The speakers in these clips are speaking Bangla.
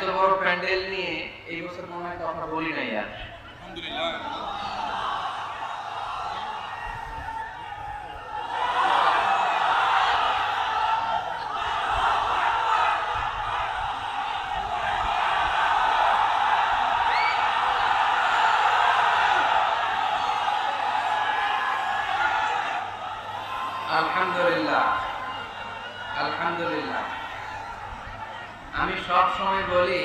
এত বড় প্যান্ডেল নিয়ে এই বছর মনে হয় কথা বলি নাই আর। আলহামদুলিল্লাহ। আলহামদুলিল্লাহ আলহামদুলিল্লাহ। আমি সব সময় বলি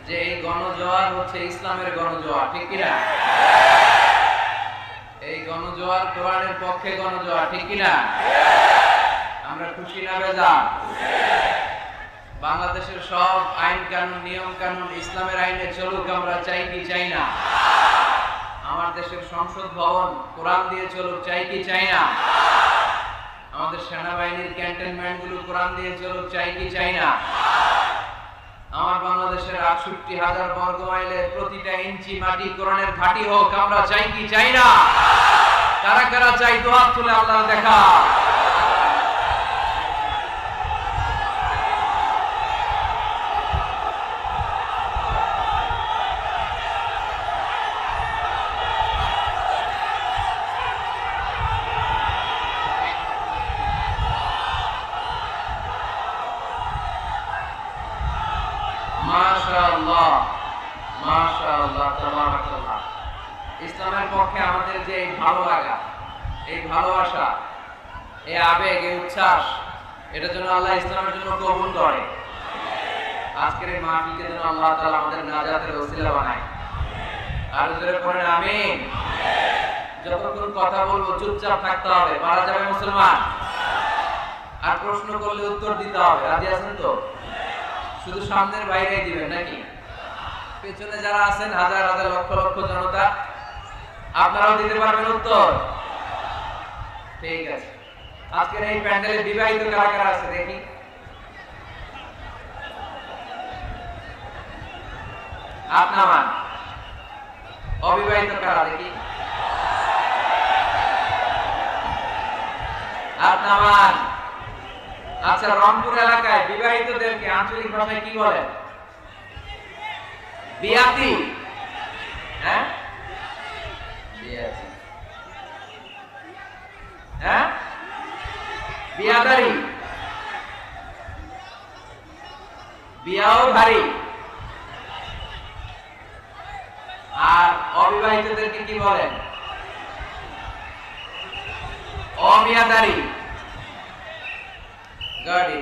যে এই গণজোয়ার হচ্ছে ইসলামের গণজোয়ার, ঠিক কিনা? এই গণজোয়ার কোরআনের পক্ষে গণজোয়ার, ঠিক কিনা? আমরা খুশি না বেজার? বাংলাদেশের সব আইন কানুন নিয়ম কানুন ইসলামের আইনে চলুক, আমরা চাই কি চাই না? আমার দেশের সংসদ ভবন কোরআন দিয়ে চলুক, চাই কি চাই না? আমাদের সেনাবাহিনীর ক্যান্টনমেন্ট গুলো কোরআন দিয়ে চলুক, চাই কি চাই না? আমার বাংলাদেশের ৬৮,০০০ বর্গ মাইলের প্রতিটা ইঞ্চি মাটি কোরআনের ঘাঁটি হোক, আমরা চাই কি চাই না? কারা কারা চাই দুহাত তুলে আল্লাহ দেখা। মাশাআল্লাহ মাশাআল্লাহ তাবারাকাল্লাহ। ইসলামের পক্ষে আমাদের যে এই ভালো লাগা, এই ভালোবাসা, এই আবেগ, এই উচ্ছ্বাস, এটা যেন আল্লাহ ইসলামের জন্য কবুল করে। আজকের এই মাহফিলকে যেন আল্লাহ তাআলা আমাদের নাজাতের ওসিলা বানায়। আর জোরে পড়েন আমিন। যতক্ষণ কথা বলবো চুপচাপ থাকতে হবে, পারা যাবে মুসলমান? আর প্রশ্ন করলে উত্তর দিতে হবে, রাজি আছেন তো? শুধু সামনের বাইরেই দিবেন নাকি? পেছনে যারা আছেন হাজার হাজার লক্ষ লক্ষ জনতা, আপনারাও দিতে পারবেন উত্তর? ঠিক আছে। আজকের এই প্যান্ডেলে বিবাহিত কারা কারা আছে দেখি? আপনার অবিবাহিত কারা দেখি? আপনার আচ্ছা, রংপুর এলাকায় বিবাহিতদেরকে আঞ্চলিক ভাষায় কি বলেন? বিয়াতি। হ্যাঁ, বিয়াতি। হ্যাঁ, বিয়াদারি, বিয়াও ভারী। আর অবিবাহিতদেরকে কি বলেন? অবিয়াদারি। গাড়ি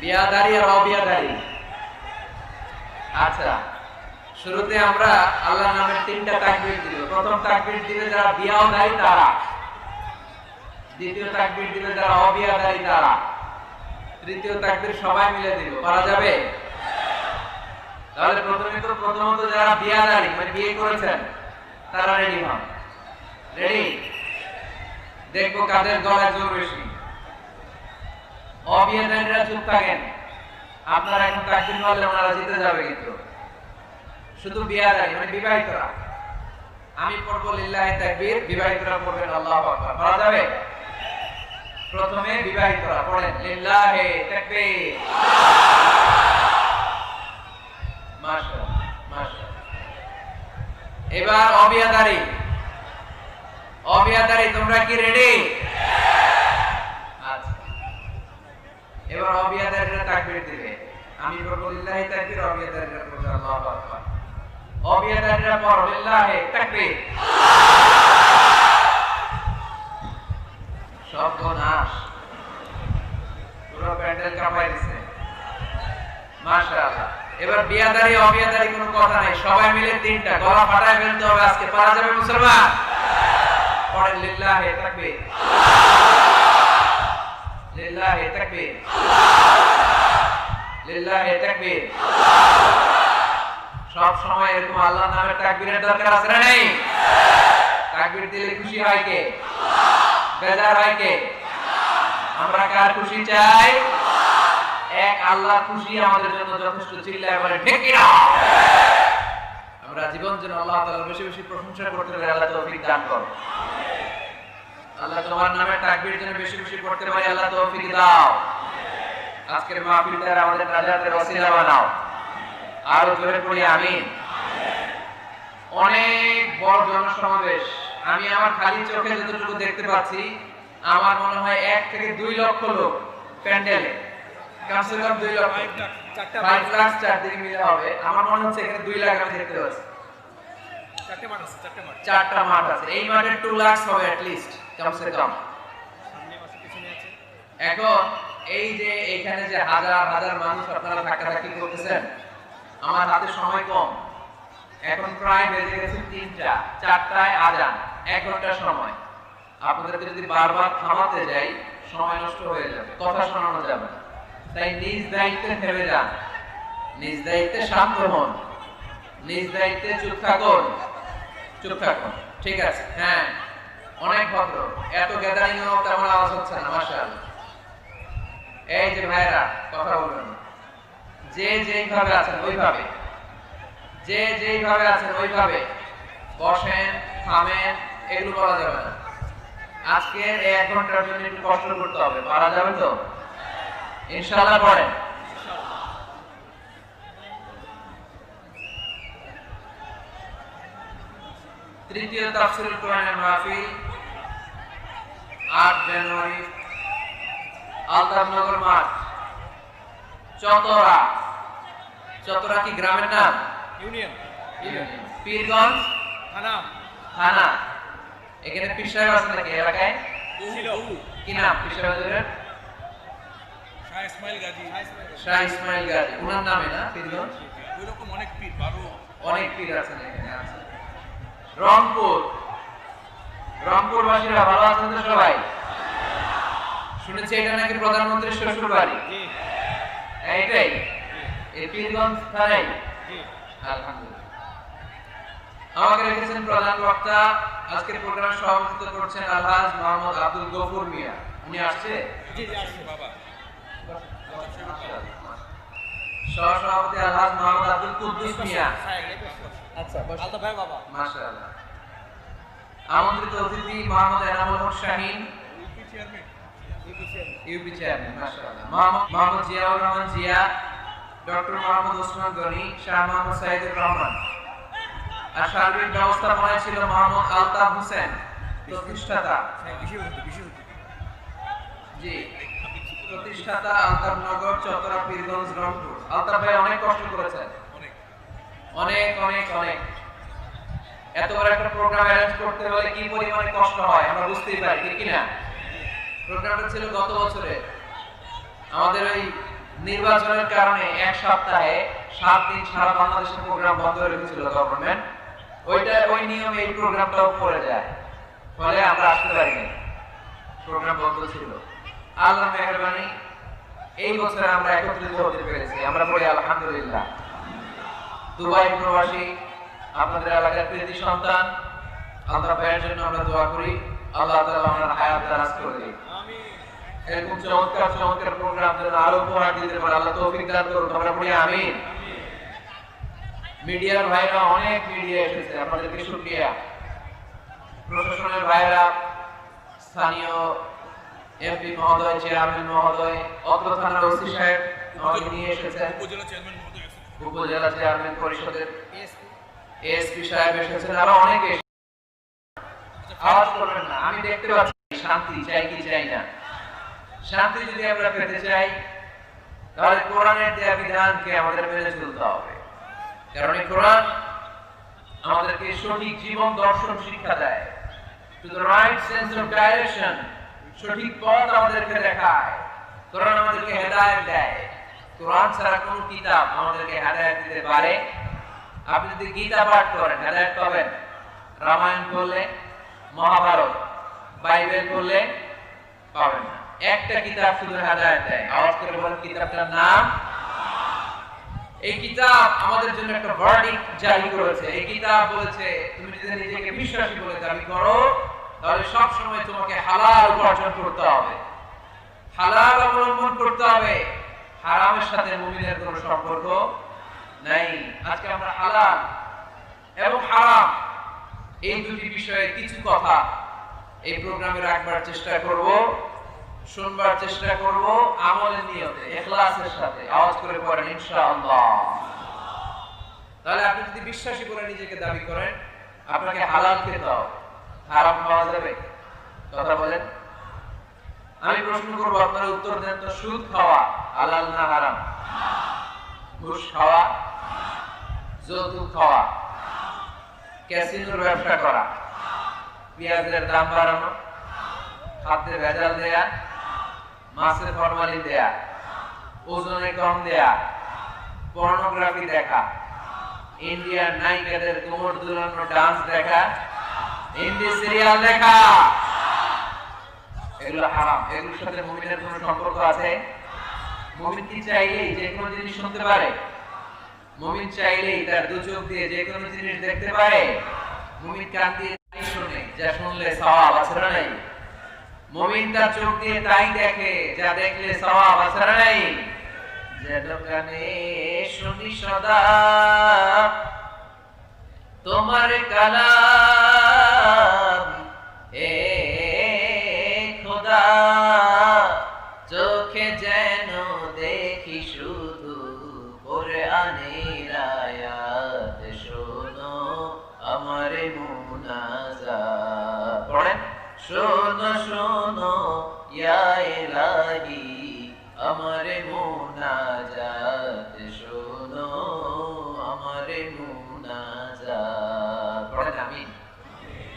বিয়াদারি আর অবিয়াদারি। আচ্ছা, শুরুতে আমরা আল্লাহর নামের ৩টা তাকবীর দিব। প্রথম তাকবীর দিবে যারা বিয়াদারি তারা, দ্বিতীয় তাকবীর দিবে যারা অবিয়াদারি তারা, তৃতীয় তাকবীর সবাই মিলে দিব। পারা যাবে? তাহলে প্রথমত যারা বিয়াদারি মানে বিয়ে করেছেন তারা রেডি হন। রেডি? দেখবো কাদের গলায় জোর বেশি। অবিয়াদারিরা চুপ থাকেন, আপনারা এখন তাকবীর বললে ওনারা জিতে যাবে। কিন্তু শুধু বিয়াদারি মানে বিবাহিতরা, আমি পড়বো লিল্লাহি তাকবীর, বিবাহিতরা পড়বেন আল্লাহু আকবার। পারা যাবে? প্রথমে বিবাহিতরা পড়েন লিল্লাহি তাকবীর। মাশাআল্লাহ মাশাআল্লাহ। এবার অবিয়াদারি, অবিয়াদারি তোমরা কি রেডি? এবার অবিয়াদারিরা তাকবীর দিবে, আমি পড়বো লিল্লাহি তাকবীর, অবিয়াদারিরা পড়বে আল্লাহু আকবার। অবিয়াদারিরা পড়ো লিল্লাহি তাকবীর। সর্বনাশ, পুরো প্যান্ডেল কাঁপাই দিছে। মাশাআল্লাহ। এবার বিয়াদারি অবিয়াদারি কোনো কথা নাই, সবাই মিলে ৩টা গলা ফাটায় ফেলতে হবে আজকে। পারা যাবে মুসলমান? পড়েন লিল্লাহি তাকবীর, লিল্লাহি তাকবীর, লিল্লাহি তাকবীর। সব সময় এরকম আল্লাহর নামের তাকবীরের দরকার আছে না নেই? তাকবীর দিলে খুশি হয় কে? বেজার হয় কে? আমরা কার খুশি চাই? এক আল্লাহ খুশি আমাদের জন্য যথেষ্ট। চিল্লায় বলেন ঠিক কিনা? আমরা জীবন যেন আল্লাহ তাআলার বেশি বেশি প্রশংসা করতে পারি। আল্লাহ তৌফিক দান করুন। আল্লাহ তোমার নামে তাকবীর যেন বেশি বেশি পড়তে পারি, আল্লাহ তৌফিক দাও। আজকের মাহফিলটা আমাদের নাজাতের ওসিলা বানাও। আর জোরে পড়ি আমিন। অনেক বড় জনসমাবেশ, আমি আমার খালি চোখে যতটুকু দেখতে পাচ্ছি আমার মনে হয় 1 থেকে 2 লক্ষ লোক প্যান্ডেলে, কমসে কম 2 লক্ষ, 5 লাখ চারদিকে মিলে হবে। আমার মনে হচ্ছে এখানে 2 লাখ আমি দেখতে পাচ্ছি। চারটা মাঠ আছে, এই মাঠে 2 লাখ হবে অ্যাট লিস্ট, কমসে কম। এখন এই যে এখানে যে হাজার হাজার মানুষ আপনারা ধাক্কাধাক্কি করতেছেন, আমার হাতে সময় কম, এখন প্রায় বেজে গেছে 3টা, 4টায় আজান, 1 ঘন্টা সময়। আপনাদেরকে যদি বারবার থামাতে যাই সময় নষ্ট হয়ে যাবে, কথা শোনানো যাবে না। তাই নিজ দায়িত্বে থেমে যান, নিজ দায়িত্বে শান্ত হন, নিজ দায়িত্বে চুপ থাকুন, চুপ থাকুন, ঠিক আছে? হ্যাঁ, অনেক ভদ্র, এত গ্যাদারিং এও তেমন আওয়াজ হচ্ছে না, মাশাআল্লাহ। এই যে ভাইরা কথা বলবেন, যে যেইভাবে আছেন ওইভাবে, যে যেইভাবে আছেন ওইভাবে বসেন, থামেন, এগুলো করা যাবে না। আজকের 1 ঘন্টার জন্য একটু কষ্ট করতে হবে, পারা যাবে তো? ইনশাআল্লাহ পড়েন। তৃতীয় তাফসীরুল কোরআনের মাহফিল 8 জানুয়ারি আলতাফনগর মাঠ, চতরা। চতরা কি গ্রামের নাম? ইউনিয়ন। পীরগঞ্জ থানা। এখানে পীর সাহেব আছে নাকি এলাকায়? কি নাম পীর সাহেবের? শাহ ইসমাইল গাজী, ওনার নামে না পীরগঞ্জ? ওইরকম অনেক পীর, অনেক পীর আছেন এখানে। আছে রংপুর, রংপুরবাসীরা ভালো আছেন তো সবাই? শুনেছি এটা নাকি প্রধানমন্ত্রীর শ্বশুর বাড়ি, এইটাই এই পীরগঞ্জ থানায়? আলহামদুলিল্লাহ। আমাকে রেখেছেন প্রধান বক্তা, আজকের প্রোগ্রামে সভাপতিত্ব করছেন আলহাজ মোহাম্মদ আব্দুল গফুর মিয়া। উনি আসছে? জি জি আসছে বাবা। সহসভাপতি আলহাজ মোহাম্মদ আব্দুল কুদ্দুস মিয়া। আচ্ছা আলতা ভাই বাবা, মাশাআল্লাহ। আমন্ত্রিত অতিথি মোহাম্মদ এনামুল হক শাহিন, ইউপি চেয়ারম্যান, মাশাআল্লাহ। মোহাম্মদ জিয়াউর রহমান জিয়া, ডক্টর মোহাম্মদ ওসমান গনি, শাহ মোহাম্মদ সাইদুর রহমান। আর সার্বিক ব্যবস্থাপনায় ছিল মোহাম্মদ আলতাফ হোসেন, প্রতিষ্ঠাতা। জি, প্রতিষ্ঠাতা আলতাফনগর, চতরা, পীরগঞ্জ, রংপুর। আলতাফ ভাই অনেক কষ্ট করেছেন, অনেক অনেক অনেক। এত বড় একটা প্রোগ্রাম অ্যারেঞ্জ করতে হলে কি পরিমাণে কষ্ট হয় আমরা বুঝতেই পারি, ঠিক কি না? প্রোগ্রামটা ছিল গত বছরে, আমাদের ওই নির্বাচনের কারণে 1 সপ্তাহে 7 দিন সারা বাংলাদেশে প্রোগ্রাম বন্ধ রেখেছিল গভর্নমেন্ট। ওই নিয়মে এই প্রোগ্রামটাও পড়ে যায়, ফলে আমরা আসতে পারিনি, প্রোগ্রাম বন্ধ ছিল। আল্লাহর মেহেরবানি এই বছর আমরা একত্রিত হতে পেরেছি, আমরা বলি আলহামদুলিল্লাহ। দুবাই প্রবাসী আপনাদের এলাকার কৃতি সন্তান আল্লাহ ভাইয়ের জন্য আমরা দোয়া করি, আল্লাহ তাআলা ওনার হায়াত দারাজ করে দিন। আমিন। এরকম চমৎকার চমৎকার প্রোগ্রাম যেন আরো উপহার দিতে পারে, আল্লাহ তৌফিক দান করুন, আমরা বলি আমিন। মিডিয়ার ভাইরা, অনেক মিডিয়া এসেছে, আপনাদেরকে শুকরিয়া। প্রশাসনের ভাইরা, স্থানীয় এমপি মহোদয়, চেয়ারম্যান মহোদয়, অত্র থানার ওসি সাহেব আমাকে নিয়ে এসেছেন, উপজেলা চেয়ারম্যান পরিষদের এসপি সাহেব এসেছেন, আরো অনেকে। আওয়াজ করবেন না, আমি দেখতে পাচ্ছি শান্তি চাই কি চাই না। শান্তি যদি আমরা পেতে চাই তাহলে কোরআনের দেয়া বিধানকে আমাদের মেনে চলতে হবে, কারণ এই কোরআন আমাদেরকে সঠিক জীবন দর্শন শিক্ষা দেয়, to the right sense of direction, সঠিক পথ আমাদেরকে দেখায়। কোরআন আমাদেরকে হেদায়েত দেয়। কোরআন ছাড়া কোন কিতাব আমাদেরকে হেদায়েত দিতে পারে? আপনি যদি গীতা পাঠ করেন হেদায়েত পাবেন, রামায়ণ পড়লে, মহাভারত, বাইবেল পড়লে পাবেন না। একটা কিতাব শুধু হেদায়েত দেয়, আওয়াজ করে বলেন কিতাবটার নাম। এই কিতাব আমাদের জন্য একটা ভার্ডিক্ট জারি করেছে। এই কিতাব বলেছে তুমি যদি নিজেকে বিশ্বাসী বলে দাবি করো তাহলে সব সময় তোমাকে হালাল উপার্জন করতে হবে, হালাল অবলম্বন করতে হবে, হারামের সাথে মুমিনের কোনো সম্পর্ক নাই। আজকে আমরা হালাল এবং হারাম এই দুটি বিষয়ে কিছু কথা এই প্রোগ্রামে রাখবার চেষ্টা করব, শুনবার চেষ্টা করব, আমলের নিয়তে, ইখলাসের সাথে। আওয়াজ করে পড়েন ইনশাআল্লাহ। তাহলে আপনি যদি বিশ্বাসী বলে নিজেকে দাবি করেন, আপনাকে হালাল খেতে হবে, হারাম খাওয়া যাবে? কথা বলেন। আমি প্রশ্ন করবো, আপনারা উত্তর দেন তো। সুদ খাওয়া হালাল না হারাম? ঘুষ খাওয়া, যৌতুক খাওয়া, ক্যাসিনোর ব্যবসা করা, পেঁয়াজের দাম বাড়ানো, খাদ্যে ভেজাল দেয়া, মাছে ফরমালিন দেয়া, ওজনে কম দেয়া, পর্নোগ্রাফি দেখা, ইন্ডিয়ান নায়িকাদের কোমর দুলানো ডান্স দেখা, হিন্দি সিরিয়াল দেখা, এগুলো হারাম। এগুলোর সাথে মুমিনের কোনো সম্পর্ক আছে? মুমিন কি চাইলেই যে কোনো জিনিস শুনতে পারে? মুমিন চাইলেই তার দু চোখ দিয়ে যে কোনো জিনিস দেখতে পারে? মুমিন কান দিয়ে তাই শুনে, যা শুনলে সওয়াব আছে না নাই? মুমিন তার চোখ দিয়ে তাই দেখে, যা দেখলে সওয়াব আছে না নাই? যে দোকানে শুনি সদা তোমার কালাম, এ খোদা চোখে যেন দেখি শুধু কোরআনের আয়াত, শোনো আমার মুনাজাত। পড়েন, শোনো শোনো ইয়া ইলাহি আমার মুনাজাত, শোনো আমার মুনাজাত। পড়েন আমিন।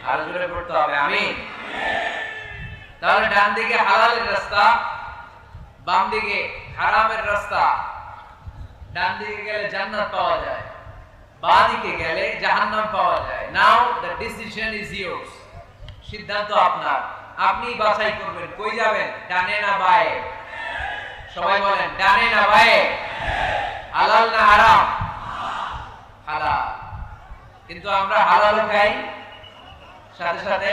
আর জোরে পড়তে হবে আমিন। তাহলে ডান দিকে হালালের রাস্তা, বাম দিকে হারামের রাস্তা। ডান দিকে গেলে জান্নাত পাওয়া যায়, বাম দিকে গেলে জাহান্নাম পাওয়া যায়। নাও দ্য ডিসিশন ইজ ইয়োর্স। সিদ্ধান্ত আপনার, আপনি বাছাই করবেন কই যাবেন, ডানে না বায়ে। সবাই বলেন, ডানে না বায়ে, হালাল না হারাম? হালাল। কিন্তু আমরা হালালও খাই, সাথে সাথে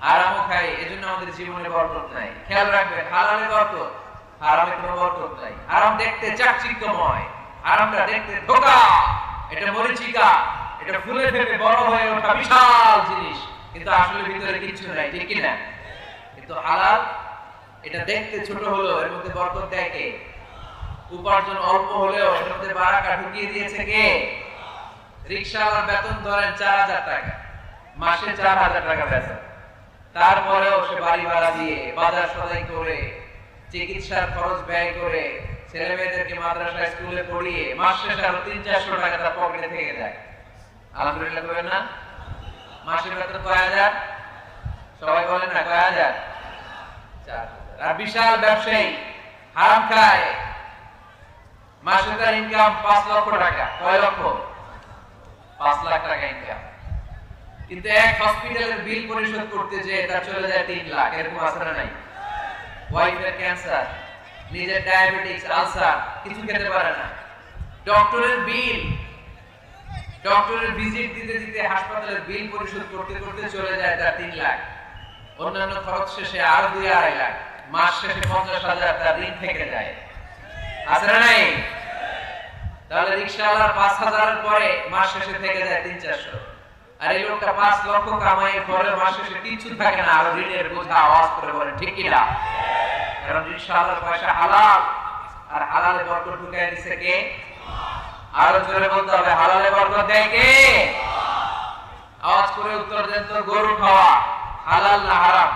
হারামও খাই, এজন্য আমাদের জীবনে বরকত নাই। খেয়াল রাখবেন, হালালে বরকত, হারামে কোনো বরকত নাই। হারাম দেখতে চাকচিক্যময়, হারামটা দেখতে ধোঁকা, এটা মরিচিকা, এটা ফুলে ফেপে বড় হয়ে ওঠা বিশাল জিনিস, কিন্তু আসলে ভিতরে কিছু নাই, ঠিক কি না? কিন্তু হালাল, এটা দেখতে ছোট হলো, এর মধ্যে বরকত দেয় কে? উপার্জন অল্প হলেও এর মধ্যে বারাকা ঢুকিয়ে দিয়েছে কে? রিকশাওয়ালার বেতন ধরেন 4000 টাকা, মাসে 4000 টাকা বেতন, তারপরেও সে বাড়ি ভাড়া দিয়ে, বাজার সদাই করে, চিকিৎসার খরচ ব্যয় করে, ছেলে মেয়েদেরকে মাদ্রাসা স্কুলে পড়িয়ে মাস শেষে আরো 300-400 টাকা তার পকেটে থেকে যায়। আলহামদুলিল্লাহ করবেন না? মাসের বেতন কয় হাজার? সবাই বলেন না, কয় হাজার? 4000। আর বিশাল ব্যবসায়ী হারাম খায়, মাসে তার ইনকাম 5 লক্ষ টাকা। কয় লক্ষ? 5 লাখ টাকা ইনকাম। কিন্তু এক হসপিটালের বিল পরিশোধ করতে যে তার চলে যায় 3 লাখ। এরকম আছে না নাই? ওয়াইফের ক্যান্সার, নিজের ডায়াবেটিস, আলসার, কিছু খেতে পারে না। ডক্টরের বিল, ডক্টরের ভিজিট দিতে দিতে হাসপাতালের বিল পরিশোধ করতে করতে চলে যায় তার 3 লাখ। অন্যান্য খরচ শেষে আরো 2-2.5 লাখ। মাস শেষে 50,000 তার ঋণ থেকে যায়। আছে না নাই? তাহলে রিকশাওয়ালার 5,000 এর পরে মাস শেষে থেকে যায় 300-400। আর এই লোকটা 5 লক্ষ কামাইয়ের পরে মাস শেষে কিছু থাকে না, আর ঋণের বোঝা আওয়াজ করে বলেন ঠিক কি না? কারণ রিকশাওয়ালার পয়সা হালাল, আর হালালে বরকত ঢুকায় দিছে কে? আরো জোরে বলতে হবে, হালালে বরকত দেয় কে? আওয়াজ করে উত্তর দেন তো। গরু খাওয়া হালাল না হারাম?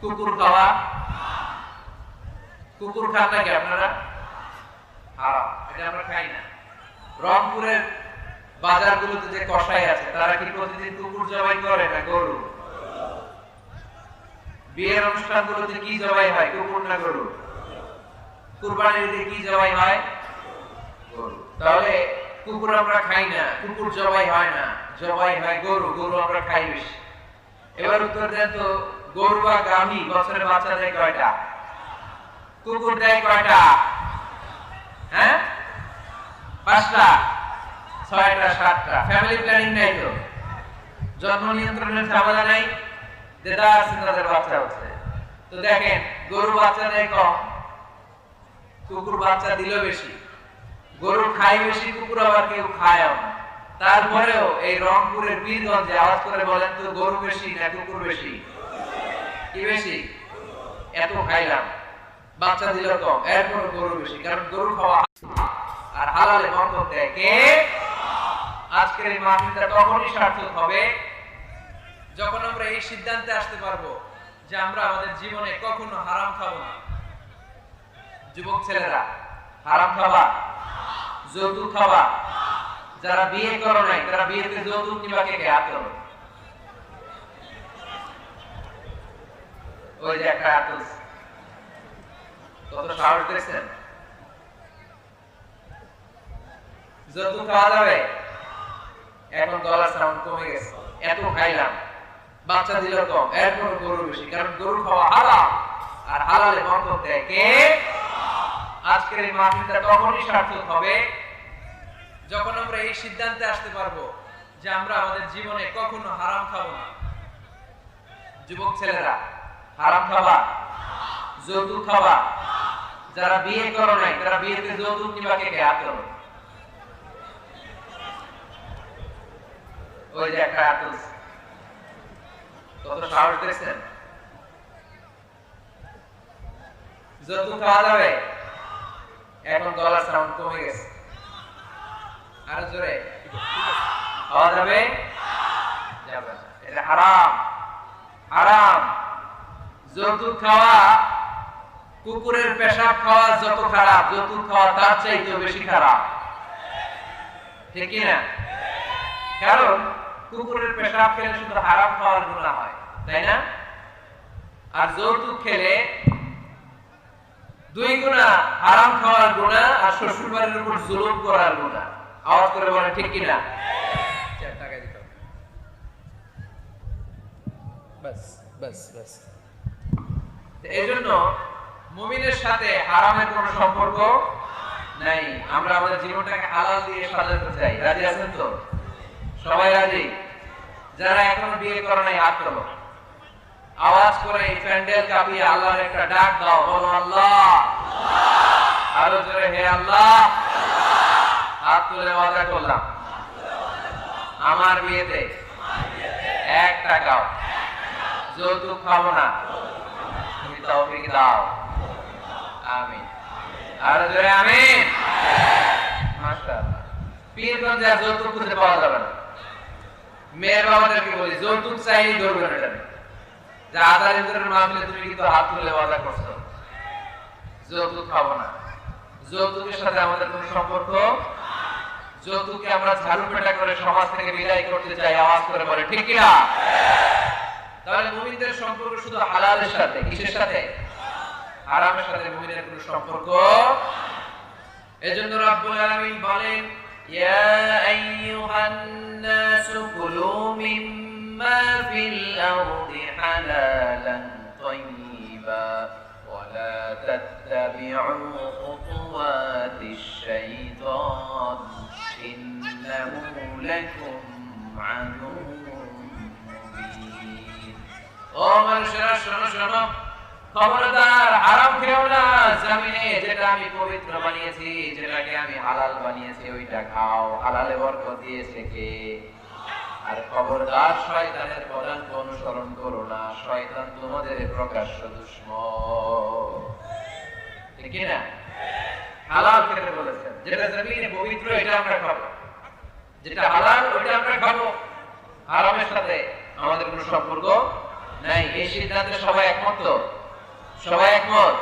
কুকুর খাওয়া? কুকুর খান নাকি আপনারা? হারাম, এটা আমরা খাই না। রংপুরের বাজারগুলোতে যে কসাই আছে, তারা কি প্রতিদিন কুকুর জবাই করে না গরু? বিয়ের অনুষ্ঠানগুলোতে কি জবাই হয়, কুকুর না গরু? কুরবানির ঈদে কি জবাই হয়? গরু। তাহলে কুকুর আমরা খাই না, কুকুর জবাই হয় না, জবাই হয় গরু, গরু আমরা খাই বেশি। এবার উত্তর দেন তো, গরু বা গাভী বছরে বাচ্চা দেয় কয়টা? কুকুর দেয় কয়টা? হ্যাঁ, 5টা, 6টা, 7টা। ফ্যামিলি প্ল্যানিং নাই তো, জন্ম নিয়ন্ত্রণের ঝামেলা নাই, যেটা আছে তাদের বাচ্চা হচ্ছে। তো দেখেন, গরু বাচ্চা দেয় কম, কুকুর বাচ্চা দিল বেশি। গরু খায় বেশি, কুকুর আবার কেউ খায়ও না। তারপরেও এই রংপুরের বীরগঞ্জে আওয়াজ করে বলেন তো, গরু বেশি না কুকুর বেশি? কি বেশি? এত খাইলাম, বাচ্চা দিল কম, এরপর গরু বেশি। কারণ গরু খাওয়া আর হালালে বরকত দেয় কে? আজকের এই মাহফিলটা তখনই সার্থক হবে যখন আমরা এই সিদ্ধান্তে আসতে পারবো যে আমরা আমাদের জীবনে কখনো হারাম খাবো না। যুবক ছেলেরা, হারাম খাবা, যৌতুক খাবা। যারা বিয়ে করো নাই তারা বিয়েতে যৌতুক নিবা কে? হাত তোলো। ওই যে একটা হাত তুলছে, কত সাহস দেখছেন? যৌতুক খাওয়া যাবে? এখন গলার সাউন্ড কমে গেছে, এত খাইলাম, বাচ্চা দিল কম, এরপর গরু বেশি, কারণ গরু খাওয়া হালাল আর হালালে বরকত দেয় কে? আজকের এই মাহফিলটা তখনই সার্থক হবে যখন আমরা এই সিদ্ধান্তে আসতে পারবো যে আমরা আমাদের জীবনে কখনো হারাম খাবো না। যুবক ছেলেরা, হারাম খাবা, যৌতুক খাবা। যারা বিয়ে করো নাই তারা বিয়েতে যৌতুক নিবা কে? হাত তোলো। ওই যে একটা হাত তুলছে, কত সাহস দেখছেন? যৌতুক খাওয়া যাবে? এখন গলার সাউন্ড কমে গেছে, আরো জোরে খাওয়া যাবে? যাবে না, এটা হারাম, হারাম। যৌতুক খাওয়া, কুকুরের পেশাব খাওয়া যত খারাপ, যৌতুক খাওয়া তার চাইতেও বেশি খারাপ, ঠিক কি না? কারণ কুকুরের পেশাব খেলে শুধু হারাম খাওয়ার গুনাহ হয়, তাই না? আর যৌতুক খেলে দুই গুনাহ, হারাম খাওয়ার গুনাহ আর শ্বশুর বাড়ির উপর জুলুম করার গুনাহ। আওয়াজ করে বলেন ঠিক কি না? 4 টাকা দিতে হবে, বাস বাস বাস। এইজন্য মুমিনের সাথে হারামের কোনো সম্পর্ক নাই। আমরা আমাদের জীবনটাকে হালাল দিয়ে সাজাতে চাই। রাজি আছেন তো? সবাই রাজি? যারা এখনো বিয়ে করে নাই হাত তোলো। আওয়াজ করে এই প্যান্ডেল কাঁপিয়ে আল্লাহর একটা ডাক দাও, বলো আল্লাহ। আরো জোরে, হে আল্লাহ। হাত তুলে ওয়াদা করলাম আমার বিয়েতে 1 টাকাও যৌতুক খাবো না। তুমি তৌফিক দাও, আমিন। আরো জোরে আমিন। মাশাআল্লাহ। পীরগঞ্জে আর যৌতুক খুঁজে পাওয়া যাবে না। মেয়ের বাবাদেরকে বলি, যৌতুক চাইলেই ধরবেন এটা। যে আদার ইন্দ্রের মামলে তুমি কিন্তু হাত তুলে ওয়াদা করছো যৌতুক খাবো না। যৌতুকের সাথে আমাদের কোনো সম্পর্ক। যৌতুককে আমরা ঝাড়ু পেটা করে সমাজ থেকে বিদায় করতে চাই। আওয়াজ করে বলে ঠিক কিনা? তাহলে মুমিনদের সম্পর্ক শুধু হালালের সাথে, কিসের সাথে? হারামের সাথে মুমিনের কোনো সম্পর্ক। এজন্য রব্বুল আলামিন বলেন, ইয়া আইয়ুহান নাসু কুলু মিম্মা ফিল আরদি হালালান তাইয়্যিবা ওয়া লা তাত্তাবিউ খুতুওয়াতিশ শাইতান ইন্নাহু লাকুম আদুউম মুবিন। ও মানুষেরা শোনো শোনো, খবরদার হারাম খেও না। জমিনে যেটা আমি পবিত্র বানিয়েছি, যেটাকে আমি হালাল বানিয়েছি, ওইটা খাও। হালালে বরকত দিয়েছে কে? আর খবরদার শয়তানের পদাঙ্ক অনুসরণ করো না। শয়তান তোমাদের প্রকাশ্য দুশমন, ঠিক না? হালাল খেতে বলেছেন, যেটা জমিনে পবিত্র এটা আমরা খাবো, যেটা হালাল ওইটা আমরা খাবো। হারামের সাথে আমাদের কোনো সম্পর্ক নাই। এই সিদ্ধান্তে সবাই একমত তো? সবাই একমত?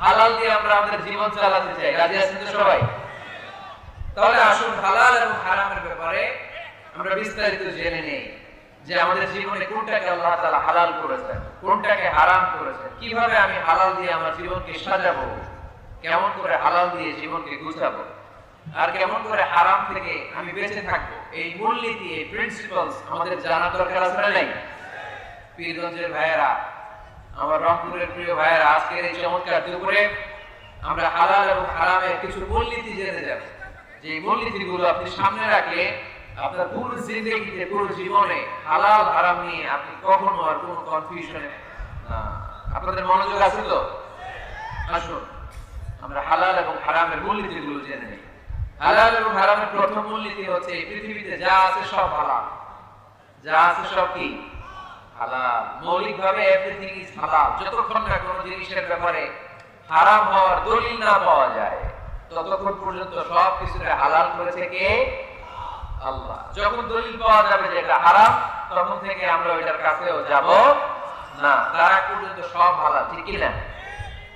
হালাল দিয়ে আমরা আমাদের জীবন চালাতে চাই। রাজি আছেন তো সবাই? তাহলে আসুন হালাল এবং হারামের ব্যাপারে আমরা বিস্তারিত জেনে নেই যে আমাদের জীবনে কোনটাকে আল্লাহ তাআলা হালাল করেছেন, কোনটাকে হারাম করেছেন। কিভাবে আমি হালাল দিয়ে আমার জীবনকে সাজাবো, কেমন করে হালাল দিয়ে জীবনকে গুছাবো, আর কেমন করে হারাম থেকে আমি বেঁচে থাকবো। এই মূলনীতি, এই প্রিন্সিপালস আমাদের জানা দরকার আছে না নাই? পীরগঞ্জের ভাইয়েরা, আমার রংপুরের প্রিয় ভাইয়েরা, আজকের এই চমৎকার দুপুরে আমরা হালাল এবং হারামের কিছু মূলনীতি জেনে যাব। যে মূলনীতিগুলো আপনি সামনে রাখলে আপনার পুরো জিন্দেগিতে, পুরো জীবনে হালাল হারাম নিয়ে আপনি কখনো আর কোনো কনফিউশনে না। আপনাদের মনোযোগ আছে তো? আসুন আমরা হালাল এবং হারামের মূলনীতিগুলো জেনে নিই। হালাল এবং হারামের প্রথম মূলনীতি হচ্ছে, এই পৃথিবীতে যা আছে সব হালাল। যা আছে সব কি? হালাল। মৌলিকভাবে এভরিথিং ইজ হালাল। যতক্ষণ না কোনো জিনিসের ব্যাপারে হারাম হওয়ার দলিল না পাওয়া যায়, ততক্ষণ পর্যন্ত সব কিছুকে হালাল করেছে কে? আল্লাহ। যখন দলিল পাওয়া যাবে যে এটা হারাম, তখন থেকে আমরা ওইটার কাছেও যাব না। তার আগ পর্যন্ত সব হালাল, ঠিক কি না?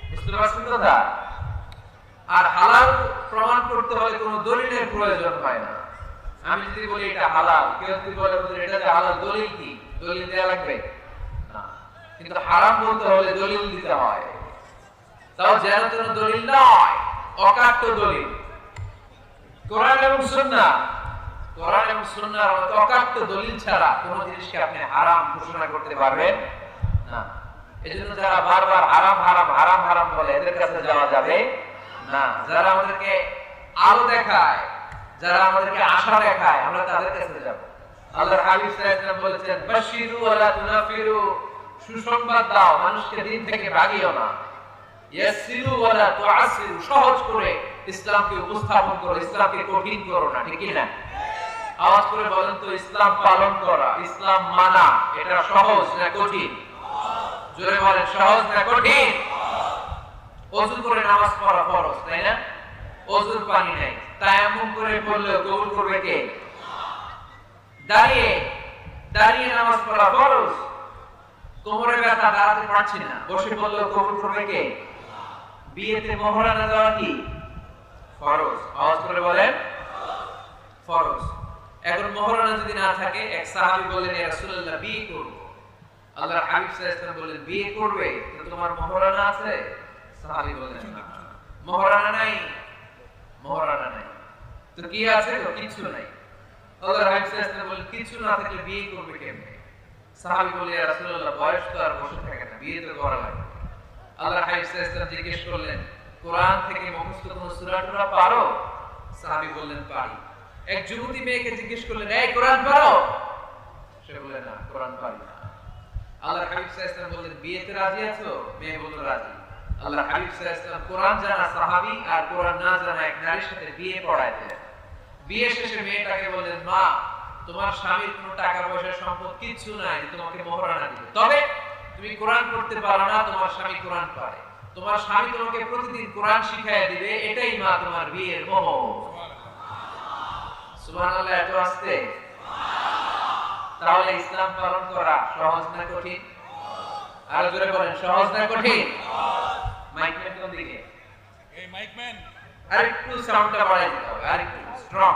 বুঝতে পারছেন কথা? আর হালাল প্রমাণ করতে হলে কোনো দলিলের প্রয়োজন হয় না। আমি যদি বলি এটা হালাল, কেউ যদি বলে এটা যে হালাল, দলিল কি? দলিল দেয়া লাগবে না। কিন্তু হারাম বলতে হলে দলিল দিতে হয়। তাও যেন তেন দলিল নয়, অকাট্য দলিল। কোরআন এবং সুন্নাহ, কোরআন এবং সুন্নাহর মতো অকাট্য দলিল ছাড়া কোনো জিনিসকে আপনি হারাম ঘোষণা করতে পারবেন না। এজন্য যারা বারবার হারাম হারাম হারাম হারাম বলে, এদের কাছে যাওয়া যাবে না। যারা আমাদেরকে আলো দেখায়, যারা আমাদেরকে আশা দেখায়, আমরা তাদের কাছে যাব। আল্লাহর হাবিব সাল্লাল্লাহু আলাইহি ওয়াসাল্লাম বলেছেন, বাশিরু ওয়ালা তুনাফিরু, সুসংবাদ দাও, মানুষকে দিন থেকে ভাগিও না। ইয়াসসিরু ওয়ালা তুআসসিরু, সহজ করে ইসলামকে উপস্থাপন করো, ইসলামকে কঠিন করো না, ঠিক কি না? আওয়াজ করে বলেন তো, ইসলাম পালন করা, ইসলাম মানা, এটা সহজ না কঠিন? জোরে বলেন, সহজ না কঠিন? ওযু করে নামাজ পড়া ফরজ, তাই না? ওযুর পানি নাই, তায়াম্মুম করে পড়লে কবুল করবে কে? দাঁড়িয়ে দাঁড়িয়ে নামাজ পড়া ফরজ। কোমরে ব্যথা, দাঁড়াতে পারছি না, বসে পড়লে কবুল করবে কে? বিয়েতে মোহরানা দেওয়া কি ফরজ? আওয়াজ করে বলেন, ফরজ। এখন মোহরানা যদি না থাকে, এক সাহাবী বললেন, ইয়া রাসূলুল্লাহ, বিয়ে করব। আল্লাহর হাবিব সাল্লাল্লাহু আলাইহি ওয়াসাল্লাম বললেন, বিয়ে করবে তো তোমার মোহরানা আছে? সাহাবী বললেন, না, মোহরানা নাই। মোহরানা নাই তো কি আছে? তো কিছু নাই। আল্লাহর হাবিব সাল্লাল্লাহু আলাইহি ওয়াসাল্লাম বললেন, কিছু না থাকলে বিয়ে করবে কেমনে? সাহাবী বললেন, ইয়া রাসূলুল্লাহ, বয়স তো আর বসে থাকে না, বিয়ে তো করা লাগে। আল্লাহর হাবিব সাল্লাল্লাহু আলাইহি ওয়াসাল্লাম জিজ্ঞেস করলেন, কোরআন থেকে মুখস্থ কোন সূরা টুরা পারো? সাহাবী বললেন, পারি। এক যুবতী মেয়েকে জিজ্ঞেস করলেন, এই কোরআন পারো? সে বললেন, না, কোরআন পারি না। আল্লাহর হাবিব সাল্লাল্লাহু আলাইহি ওয়াসাল্লাম বললেন, বিয়েতে রাজি আছো? মেয়ে বলল, রাজি। আল্লাহর হাবিব সাল্লাল্লাহু আলাইহি ওয়াসাল্লাম কোরআন জানা সাহাবী আর কোরআন না জানা এক নারীর সাথে বিয়ে পড়াইলেন। বিয়ে শেষে মেয়েটাকে বললেন, মা, তোমার স্বামীর কোনো টাকা পয়সা সম্পদ কিছু নাই যে তোমাকে মোহরানা দিবে, তবে তুমি কোরআন পড়তে পারো না, তোমার স্বামী কোরআন পারে, তোমার স্বামী তোমাকে প্রতিদিন কোরআন শিখাইয়া দিবে, এটাই মা তোমার বিয়ের মোহর। সুবহানাল্লাহ। এত আসতে? তাহলে ইসলাম পালন করা সহজ না কঠিন? আরো জোরে বলেন, সহজ না কঠিন? মাইকম্যান কোন দিকে? এই মাইকম্যান আরেকটু সাউন্ডটা বাড়াই দিতে হবে, আরেকটু স্ট্রং,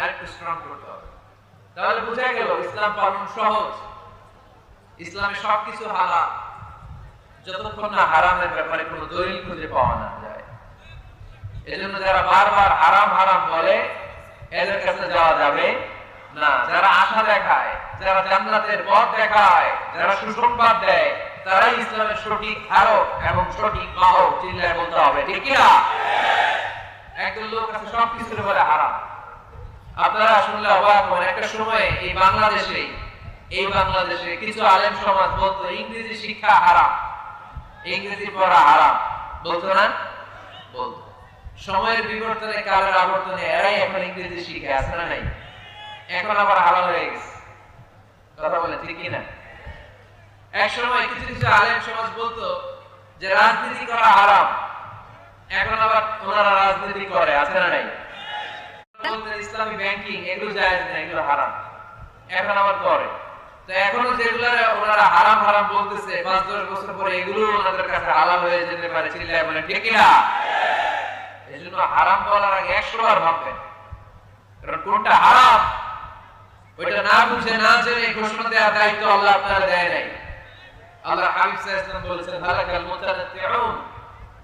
আরেকটু স্ট্রং করতে হবে। তাহলে বুঝা গেল ইসলাম পালন সহজ। ইসলামে সবকিছু হালাল, যতক্ষণ না হারামের ব্যাপারে কোনো দলিল খুঁজে পাওয়া না যায়। এজন্য যারা বারবার হারাম হারাম বলে, এদের কাছে যাওয়া যাবে না। যারা আশা দেখায়, যারা জান্নাতের পথ দেখায়, যারা সুসংবাদ দেয়, তারাই ইসলামের সঠিক ধারক এবং সঠিক বাহক। চিল্লায় বলতে হবে, ঠিক কি না? একদল লোক আছে সবকিছুর বলে হারাম। আপনারা শুনলে অবাক হবেন, একটা সময় এই বাংলাদেশে কিছু আলেম সমাজ বলতো ইংরেজি শিক্ষা হারাম, ইংরেজি পড়া হারাম, বলতো না? বলতো। সময়ের বিবর্তনে, কালের আবর্তনে এরাই এখন ইংরেজি শিখে, আছে না নাই? এখন আবার হালাল হয়ে গেছে। কথা বলে, ঠিক কি না? এক সময় কিছু কিছু আলেম সমাজ বলতো যে রাজনীতি করা হারাম, এখন আবার ওনারা রাজনীতি করে, আছে না নাই? বলতেন ইসলামী ব্যাংকিং এগুলো জায়েজ না, এগুলো হারাম, এখন আবার করে। তো এখনো যেগুলো ওনারা হারাম হারাম বলতেছে, 5-10 বছর পরে এগুলো ওনাদের কাছে হালাল হয়ে যেতে পারে। চিল্লায় বলে, ঠিক কি না? এজন্য হারাম বলার আগে 100 বার ভাববেন, কারণ কোনটা হারাম ওইটা না বুঝে না জেনে ঘোষণা দেওয়ার দায়িত্ব আল্লাহ আপনারা দেয় নাই। আল্লাহ হাবিব সাল্লাল্লাহু আলাইহি ওয়াসাল্লাম বলেছেন, হালাকাল মুতানাত্তিউন,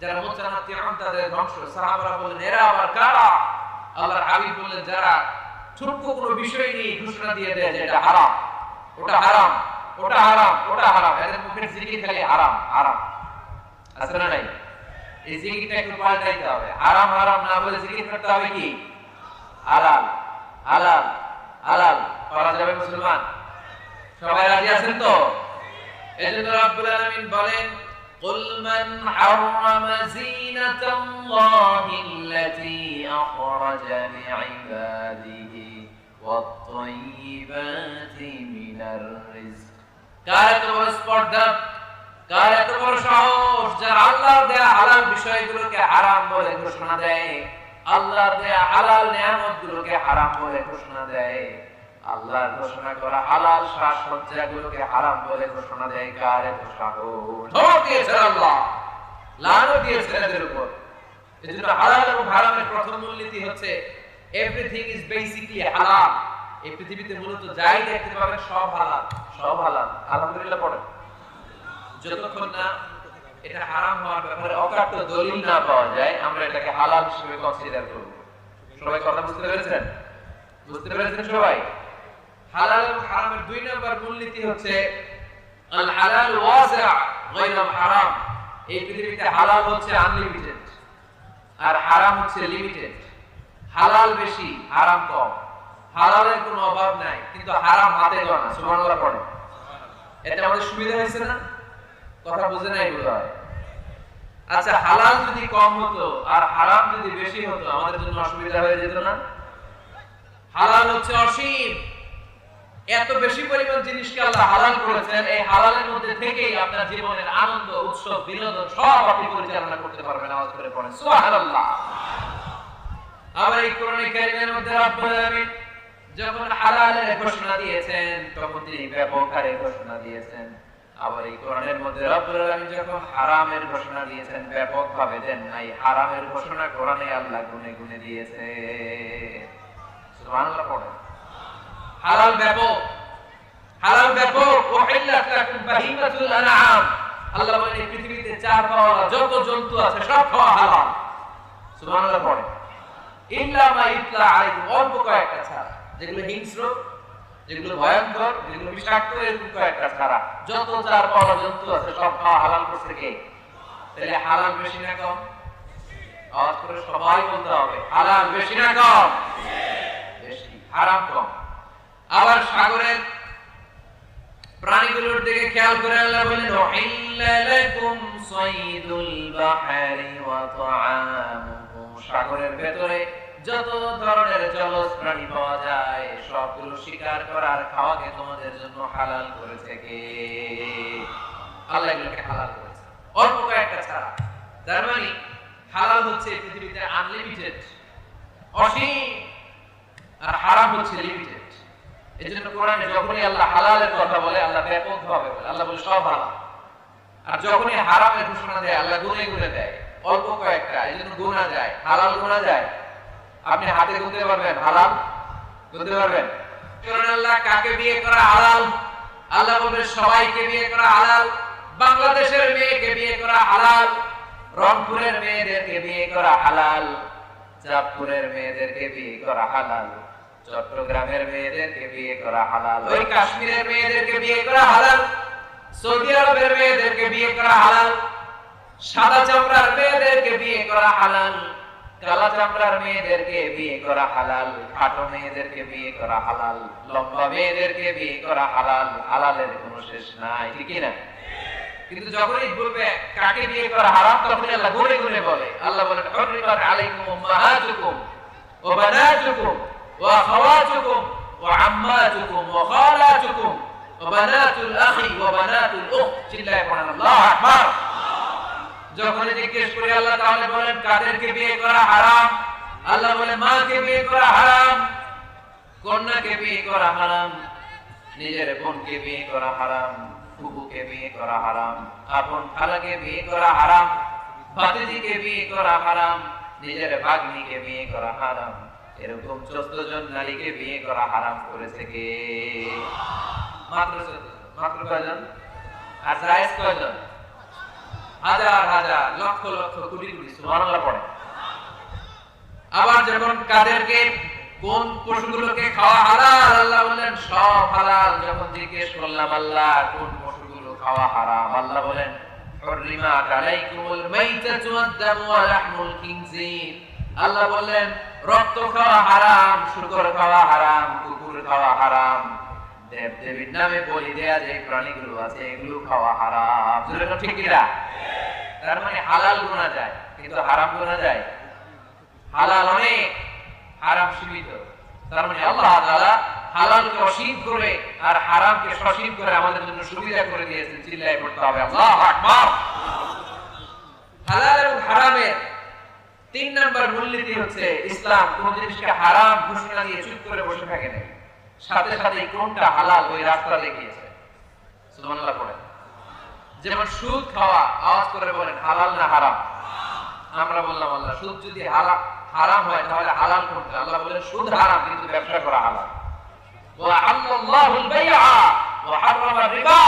যারা মুতানাত্তিউন তাদের ধ্বংস। সাহাবারা বললেন, এরা আবার কারা? আল্লাহর হাবিব বললেন, যারা ছোট্ট কোনো বিষয় নিয়ে ঘোষণা দিয়ে দেয় যে এটা হারাম, ওটা হারাম, ওটা হারাম, ওটা হারাম, এদের মুখের জিকির খালি হারাম হারাম, আছে না নাই? এই জিকিরটা একটু পাল্টাইতে হবে। হারাম হারাম না বলে জিকির করতে হবে কি? হালাল হালাল হালাল। করা যাবে মুসলমান? সবাই রাজি আছেন তো? এজন্য রব্বুল আলামিন বলেন, কুল মান হারামা যিনাতাল্লাহিল্লাতী আখরাজা লিইবাদিহি ওয়াত-তাইয়্যিবাতি মিনার রিজক। কার এত বড় স্পর্ধা, কার এত বড় সাহস, যারা আল্লাহর দেয়া হালাল বিষয়গুলোকে হারাম বলে ঘোষণা দেয়, আল্লাহ দেয়া হালাল নিয়ামতগুলোকে হারাম বলে ঘোষণা দেয়, আল্লাহ ঘোষণা করা হালাল সাজসজ্জাগুলোকে হারাম বলে ঘোষণা দেয়। কার এত সাহস? ধমক দিয়েছেন আল্লাহ, লানত দিয়েছেন এদের উপর। এজন্য হালাল এবং হারামের প্রথম মূলনীতি হচ্ছে এভরিথিং ইজ বেসিক্যালি হালাল। এই পৃথিবীতে মূলত যাই দেখতে পাবেন সব হালাল, সব হালাল। আলহামদুলিল্লাহ পড়েন। যতক্ষণ না এটা হারাম হওয়ার ব্যাপারে অকাট্য দলিল না পাওয়া যায়, আমরা এটাকে হালাল হিসেবে কনসিডার করব। সবাই কথা বুঝতে পেরেছেন? বুঝতে পেরেছেন সবাই? হালাল এবং হারামের দুই নম্বর মূলনীতি হচ্ছে আল হালাল ওয়াসিআ গায়রুল হারাম। এই পৃথিবীতে হালাল হচ্ছে আনলিমিটেড আর হারাম হচ্ছে লিমিটেড। হালাল বেশি, হারাম কম। হালালের কোনো অভাব নাই, কিন্তু হারাম হাতে গোনা। সুবহানাল্লাহ পড়ে। এটা আমাদের সুবিধা হয়েছে না? কথা বুঝে নাই বোধহয়। আচ্ছা, হালাল যদি কম হতো আর হারাম যদি বেশি হতো, আমাদের জন্য অসুবিধা হয়ে যেত না? হালাল হচ্ছে অসীম, এত বেশি পরিমাণ জিনিসকে আল্লাহ হালাল করেছেন। এই হালালের মধ্যে থেকেই আপনার জীবনের আনন্দ, উৎসব, বিনোদন সব আপনি পরিচালনা করতে পারবেন। আওয়াজ করে পড়েন সুবহানাল্লাহ। আবার এই কোরআনে কারীমের মধ্যে রব্বুল আলামিন যখন হালালের ঘোষণা দিয়েছেন, তখন তিনি ব্যাপক হারে ঘোষণা দিয়েছেন। আবার এই কোরআনের মধ্যে রব্বুল আলামিন যখন হারামের ঘোষণা দিয়েছেন, ব্যাপকভাবে দেন নাই। হারামের ঘোষণা কোরআনে আল্লাহ গুনে গুনে দিয়েছে। সুবহানাল্লাহ পড়েন। হালাল ব্যাপক, হালাল ব্যাপক। উহিল্লাত লাকুম বাহিমাতুল আনআম। আল্লাহ বলেন এই পৃথিবীতে চার পাওয়া যত জন্তু আছে সব খাওয়া হালাল। সুবহানাল্লাহ পড়েন। ইল্লা মা ইতলা আলাইকুম, অল্প কয়েকটা ছাড়া, যেগুলো হিংস্র, যেগুলো ভয়ঙ্কর, যেগুলো বিষাক্ত, এরকম কয়েকটা ছাড়া যত চার পাওয়া জন্তু আছে সব খাওয়া হালাল করছে কে? তাহলে হালাল বেশি না কম? আওয়াজ করে সবাই বলতে হবে, হালাল বেশি না কম? বেশি। হারাম কম। আবার সাগরের প্রাণীগুলোর দিকে খেয়াল করে আল্লাহ বলেন উহিল্লা লাকুম সাইদুল বাহরি ওয়া তাআমুহু। সাগরের ভেতরে যত ধরনের জলজ প্রাণী পাওয়া যায় সবগুলো শিকার করার খাওয়াকে তোমাদের জন্য হালাল করেছে কে? আল্লাহ এগুলোকে হালাল করেছে, অল্প কয়েকটা ছাড়া। তার মানে হালাল হচ্ছে পৃথিবীতে আনলিমিটেড, অসীম, আর হারাম হচ্ছে লিমিটেড। এজন্য কোরআনে যখনই আল্লাহ হালালের কথা বলে, আল্লাহ ব্যাপকভাবে বলে। আল্লাহ বলে সব হালাল। আর যখনই হারামের ঘোষণা দেয়, আল্লাহ গুনে গুনে দেয়, অল্প কয়েকটা। এজন্য গুণা যায়, হালাল গুণা যায়। আপনি হাতে গুনতে পারবেন হালাল? গুনতে পারবেন? কারণ আল্লাহ কাকে বিয়ে করা হালাল? আল্লাহ বলবে সবাইকে বিয়ে করা হালাল। বাংলাদেশের মেয়েকে বিয়ে করা হালাল, রংপুরের মেয়েদেরকে বিয়ে করা হালাল, চাঁদপুরের মেয়েদেরকে বিয়ে করা হালাল, চট্টগ্রামের মেয়েদেরকে বিয়ে করা হালাল, ওই কাশ্মীরের মেয়েদেরকে বিয়ে করা হালাল, সৌদি আরবের মেয়েদেরকে বিয়ে করা হালাল, সাদা চামড়ার মেয়েদেরকে বিয়ে করা হালাল, কালা চামড়ার মেয়েদেরকে বিয়ে করা হালাল, খাটো মেয়েদেরকে বিয়ে করা হালাল, লম্বা মেয়েদেরকে বিয়ে করা হালাল। হালালের কোনো শেষ নাই, ঠিক না? কিন্তু যখনই বলবে কাকে বিয়ে করা হারাম, তখনই আল্লাহ গুনে গুনে বলে। আল্লাহ বলেন হুররিমাত আলাইকুম উম্মাহাতুকুম ওয়া বানাতুকুম ওয়া আখাওয়াতুকুম ওয়া আম্মাতুকুম ওয়া খালাতুকুম ওয়া বানাতুল আখি ওয়া বানাতুল উখত। চিল্লায়ে পড়েন আল্লাহু আকবার। যখন জিজ্ঞেস করে আল্লাহ তাআলা বলেন কাদেরকে বিয়ে করা হারাম, আল্লাহ বলেন মাকে বিয়ে করা হারাম, কন্যাকে বিয়ে করা হারাম, নিজের বোনকে বিয়ে করা হারাম, ফুফুকে বিয়ে করা হারাম, আপন খালাকে বিয়ে করা হারাম, ভাতিজিকে বিয়ে করা হারাম, নিজের ভাগ্নিকে বিয়ে করা হারাম। এরকম 14 জন নারীকে বিয়ে করা হারাম করেছে কে? মাত্র 14 জন। মাত্র কয়জন? আর জায়েজ কয়জন? হাজার হাজার, লক্ষ লক্ষ, কোটি কোটি। সুবহানাল্লাহ পড়ে। আবার যখন কাদেরকে, কোন পশুগুলোকে খাওয়া হালাল, আল্লাহ বলেন সব হালাল। যখন জিজ্ঞেস করলাম আল্লাহ কোন পশুগুলো খাওয়া হারাম, আল্লাহ বলেন হুররিমাত আলাইকুমুল মাইতাতু ওয়াদ-দামু ওয়া লাহমুল খিনজির। আল্লাহ বললেন রক্ত খাওয়া হারাম, শূকর খাওয়া হারাম, কুকুর খাওয়া হারাম, দেব দেবীর নামে বলি দেয়া যে প্রাণীগুলো আছে এগুলো খাওয়া হারাম। যেটা ঠিক কি না? তার মানে হালাল গোনা যায় কিন্তু হারাম গোনা যায়? হালাল অনেক, হারাম সীমিত। তার মানে আল্লাহ তাআলা হালালকে অসীম করে আর হারামকে সসীম করে আমাদের জন্য সুবিধা করে দিয়েছেন। চিল্লায়ে পড়তে হবে আল্লাহু আকবার। হালাল এবং হারামের তিন নাম্বার মূলনীতি হচ্ছে ইসলাম কোন জিনিসকে হারাম ঘোষণা দিয়ে চুপ করে বসে থাকে না, সাথে সাথে কোনটা হালাল ওই রাস্তা দেখিয়েছে। সুবহানাল্লাহ পড়েন। যেমন সুদ খাওয়া, আওয়াজ করে বলেন হালাল না হারাম? আমরা বললাম আল্লাহ সুদ যদি হারাম হয় তাহলে হালাল কোনটা? আল্লাহ বলেন সুদ হারাম কিন্তু ব্যবসা করা হালাল। ওয়া আল্লাহুল বাইআ ওয়া হারামা রিবা,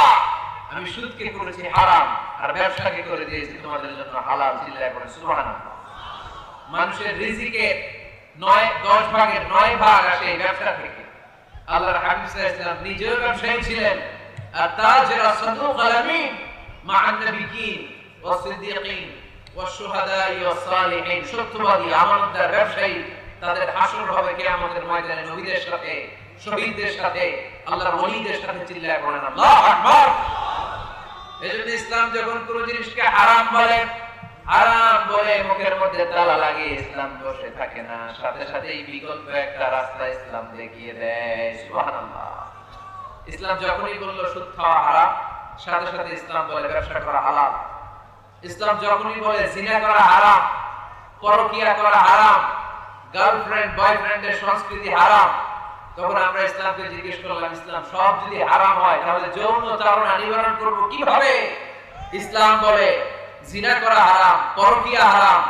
আমি সুদকে করেছি হারাম আর ব্যবসাকে করে দিয়েছি তোমাদের জন্য হালাল। চিল্লায় পড়েন সুবহানাল্লাহ। মানুষের রিজিকের 10 ভাগের 9 ভাগ আসে ব্যবসা থেকে। আল্লাহর হাবিব সাল্লাল্লাহু আলাইহি ওয়াসাল্লাম নিজেও ব্যবসায়ী ছিলেন। আত-তাজির আস-সাদুক আল-আমিন মা আন-নাবিয়্যিন ওয়াস-সিদ্দীকিন ওয়াশ-শুহাদা'i ওয়াস-সালিহিন, সত্যবাদী আমানতদার ব্যবসায়ী, তাদের হাসর হবে কিয়ামতের ময়দানে নবীদের সাথে, শহীদদের সাথে, আল্লাহর ওলিদের সাথে। চিল্লায় পড়েন আল্লাহু আকবার। এজন্য ইসলাম যখন কোন জিনিসকে হারাম বলে মুখের মধ্যে তালা লাগিয়ে ইসলাম বসে থাকে না, সাথে সাথেই বিকল্প একটা রাস্তা ইসলাম দেখিয়ে দেয়। সুবহানাল্লাহ। ইসলাম যখনই বলল সুদ খাওয়া হারাম, সাথে সাথে ইসলাম বলে ব্যবসা করা হালাল। ইসলাম যখনই বলে জিনা করা হারাম, পরকিয়া করা হারাম, গার্লফ্রেন্ড বয়ফ্রেন্ডের সংস্কৃতি হারাম, তখন আমরা ইসলামকে জিজ্ঞেস করলাম ইসলাম সব যদি হারাম হয় তাহলে যৌন চারণা নিবারণ করব কিভাবে? ইসলাম বলে জিনা করা হারাম, পরকিয়া হারাম,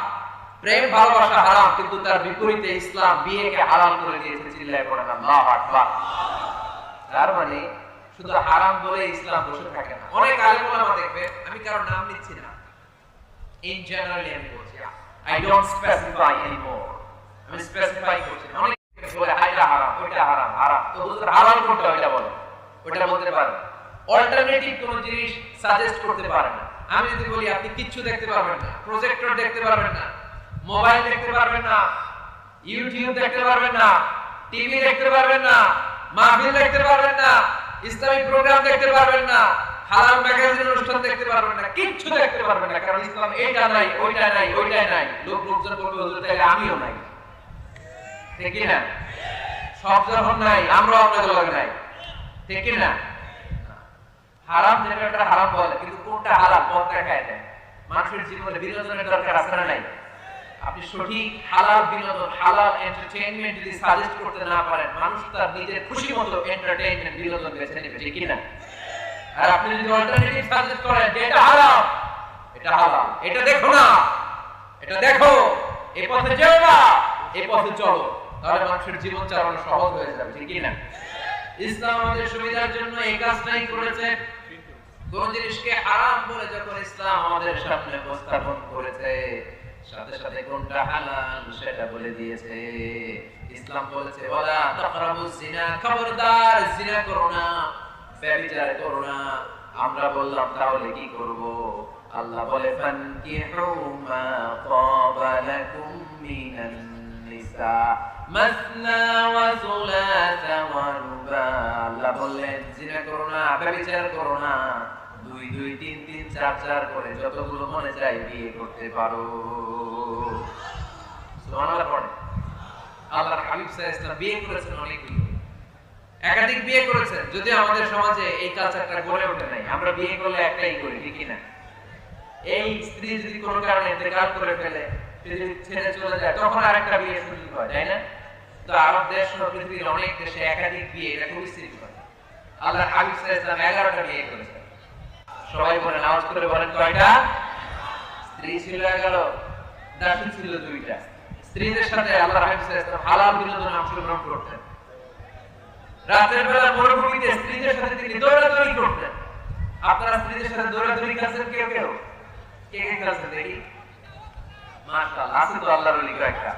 প্রেম ভালোবাসা হারাম, কিন্তু তার বিপরীতে ইসলাম বিয়েকে হালাল করে দিয়েছে। চিল্লায় পড়েন আল্লাহু আকবার। তার মানে শুধু হারাম বলে ইসলাম বসে থাকে না। অনেক আলেম ওলামা দেখবেন, আমি কারো নাম নিচ্ছি না, ইন জেনারেলি আমি বলছি, আই ডোন্ট স্পেসিফাই এনিমোর, আমি স্পেসিফাই করছি না। অনেক বলে এটা হারাম, ওইটা হারাম, তো হুজুর হালাল কোনটা ওইটা বলে, ওইটা বলতে পারেন। অল্টারনেটিভ কোন জিনিস সাজেস্ট করতে পারেন না। আমি যদি বলি আপনি কিচ্ছু দেখতে পারবেন না, প্রজেক্টর দেখতে পারবেন না, মোবাইল দেখতে পারবেন না, ইউটিউব দেখতে পারবেন না, টিভি দেখতে পারবেন না, মাহফিল দেখতে পারবেন না, ইসলামিক প্রোগ্রাম দেখতে পারবেন না, হালাল ম্যাগাজিন অনুষ্ঠান দেখতে পারবেন না, কিচ্ছু দেখতে পারবেন না, কারণ ইসলাম এইটা নাই, ওইটা নাই, ওইটাই নাই। লোকজন বলবে হুজুর তাহলে আমিও নাই, ঠিক কি না? সব যখন নাই আমরাও আপনাদের লগে নাই, ঠিক কি না? হারাম যেটা হারাম বলে, কিন্তু কোনটা হালাল পথ দেখায় দেয়। মানুষের জীবনে বিনোদনের দরকার আছে না নাই? আপনি সঠিক হালাল বিনোদন, হালাল এন্টারটেইনমেন্ট যদি সাজেস্ট করতে না পারেন, মানুষ তার নিজের খুশি মতো এন্টারটেইনমেন্ট বিনোদন বেছে নেবে, ঠিক কি না? আর আপনি যদি অল্টারনেটিভ সাজেস্ট করেন যে এটা হারাম, এটা হালাল, এটা দেখো না, এটা দেখো, এই পথে যেও না, এই পথে চলো, তাহলে মানুষের জীবন চালানো সহজ হয়ে যাবে, ঠিক কি না? ইসলাম আমাদের সুবিধার জন্য এই কাজটাই করেছে। কোন জিনিসকে হারাম বলে যখন ইসলাম আমাদের সামনে উপস্থাপন করেছে, সাথে সাথে কোনটা হালাল সেটা বলে দিয়েছে। ইসলাম বলেছে ওয়ালা তাকরাবুজ জিনা, খবরদার জিনা করো না, ব্যভিচার করো না। আমরা বললাম তাহলে কি করব? আল্লাহ বলে ফানকিহু মা তাবা লাকুম মিনান নিসা মাসনা ওয়া সুলাসা ওয়া রুবা। আল্লাহ বললেন জিনা করো না, ব্যভিচার করো না, 2 2 3 3 4 4 করে যতগুলো মনে চায় বিয়ে করতে পারো। সুবহানাল্লাহ পড়ে। আল্লাহর হাবিব সাল্লাল্লাহু আলাইহি ওয়াসাল্লাম বিয়ে করেছেন অনেকগুলো, একাধিক বিয়ে করেছেন, যদিও আমাদের সমাজে এই কালচারটা গড়ে ওঠে নাই। আমরা বিয়ে করলে একটাই করি, ঠিক কি না? এই স্ত্রী যদি কোনো কারণে ইন্তেকাল করে ফেলে, যদি ছেড়ে চলে যায়, তখন আরেকটা বিয়ে সুযোগ হয়, তাই না? তো আরব দেশ ও পৃথিবীর অনেক দেশে একাধিক বিয়ে এটা খুবই স্ত্রী হয়। আল্লাহর হাবিব সাল্লাল্লাহু আলাইহি ওয়াসাল্লাম 11টা বিয়ে করেছেন। সবাই বলেন, আওয়াজ করে বলেন কয়টা? স্ত্রী ছিল 11, দাসী ছিল 2টা। স্ত্রীদের সাথে আল্লাহর হাবিব সাল্লাল্লাহু আলাইহি ওয়াসাল্লাম হালাল বিনোদনে অংশগ্রহণ করতেন। রাতের বেলা মরুভূমিতে স্ত্রীদের সাথে তিনি দৌড়াদৌড়ি করতেন। আপনারা স্ত্রীদের সাথে দৌড়াদৌড়ি করেছেন কেউ কেউ? কে কে করেছেন দেখি? মাশাআল্লাহ, আছে তো আল্লাহর ওলি কয়েকটা।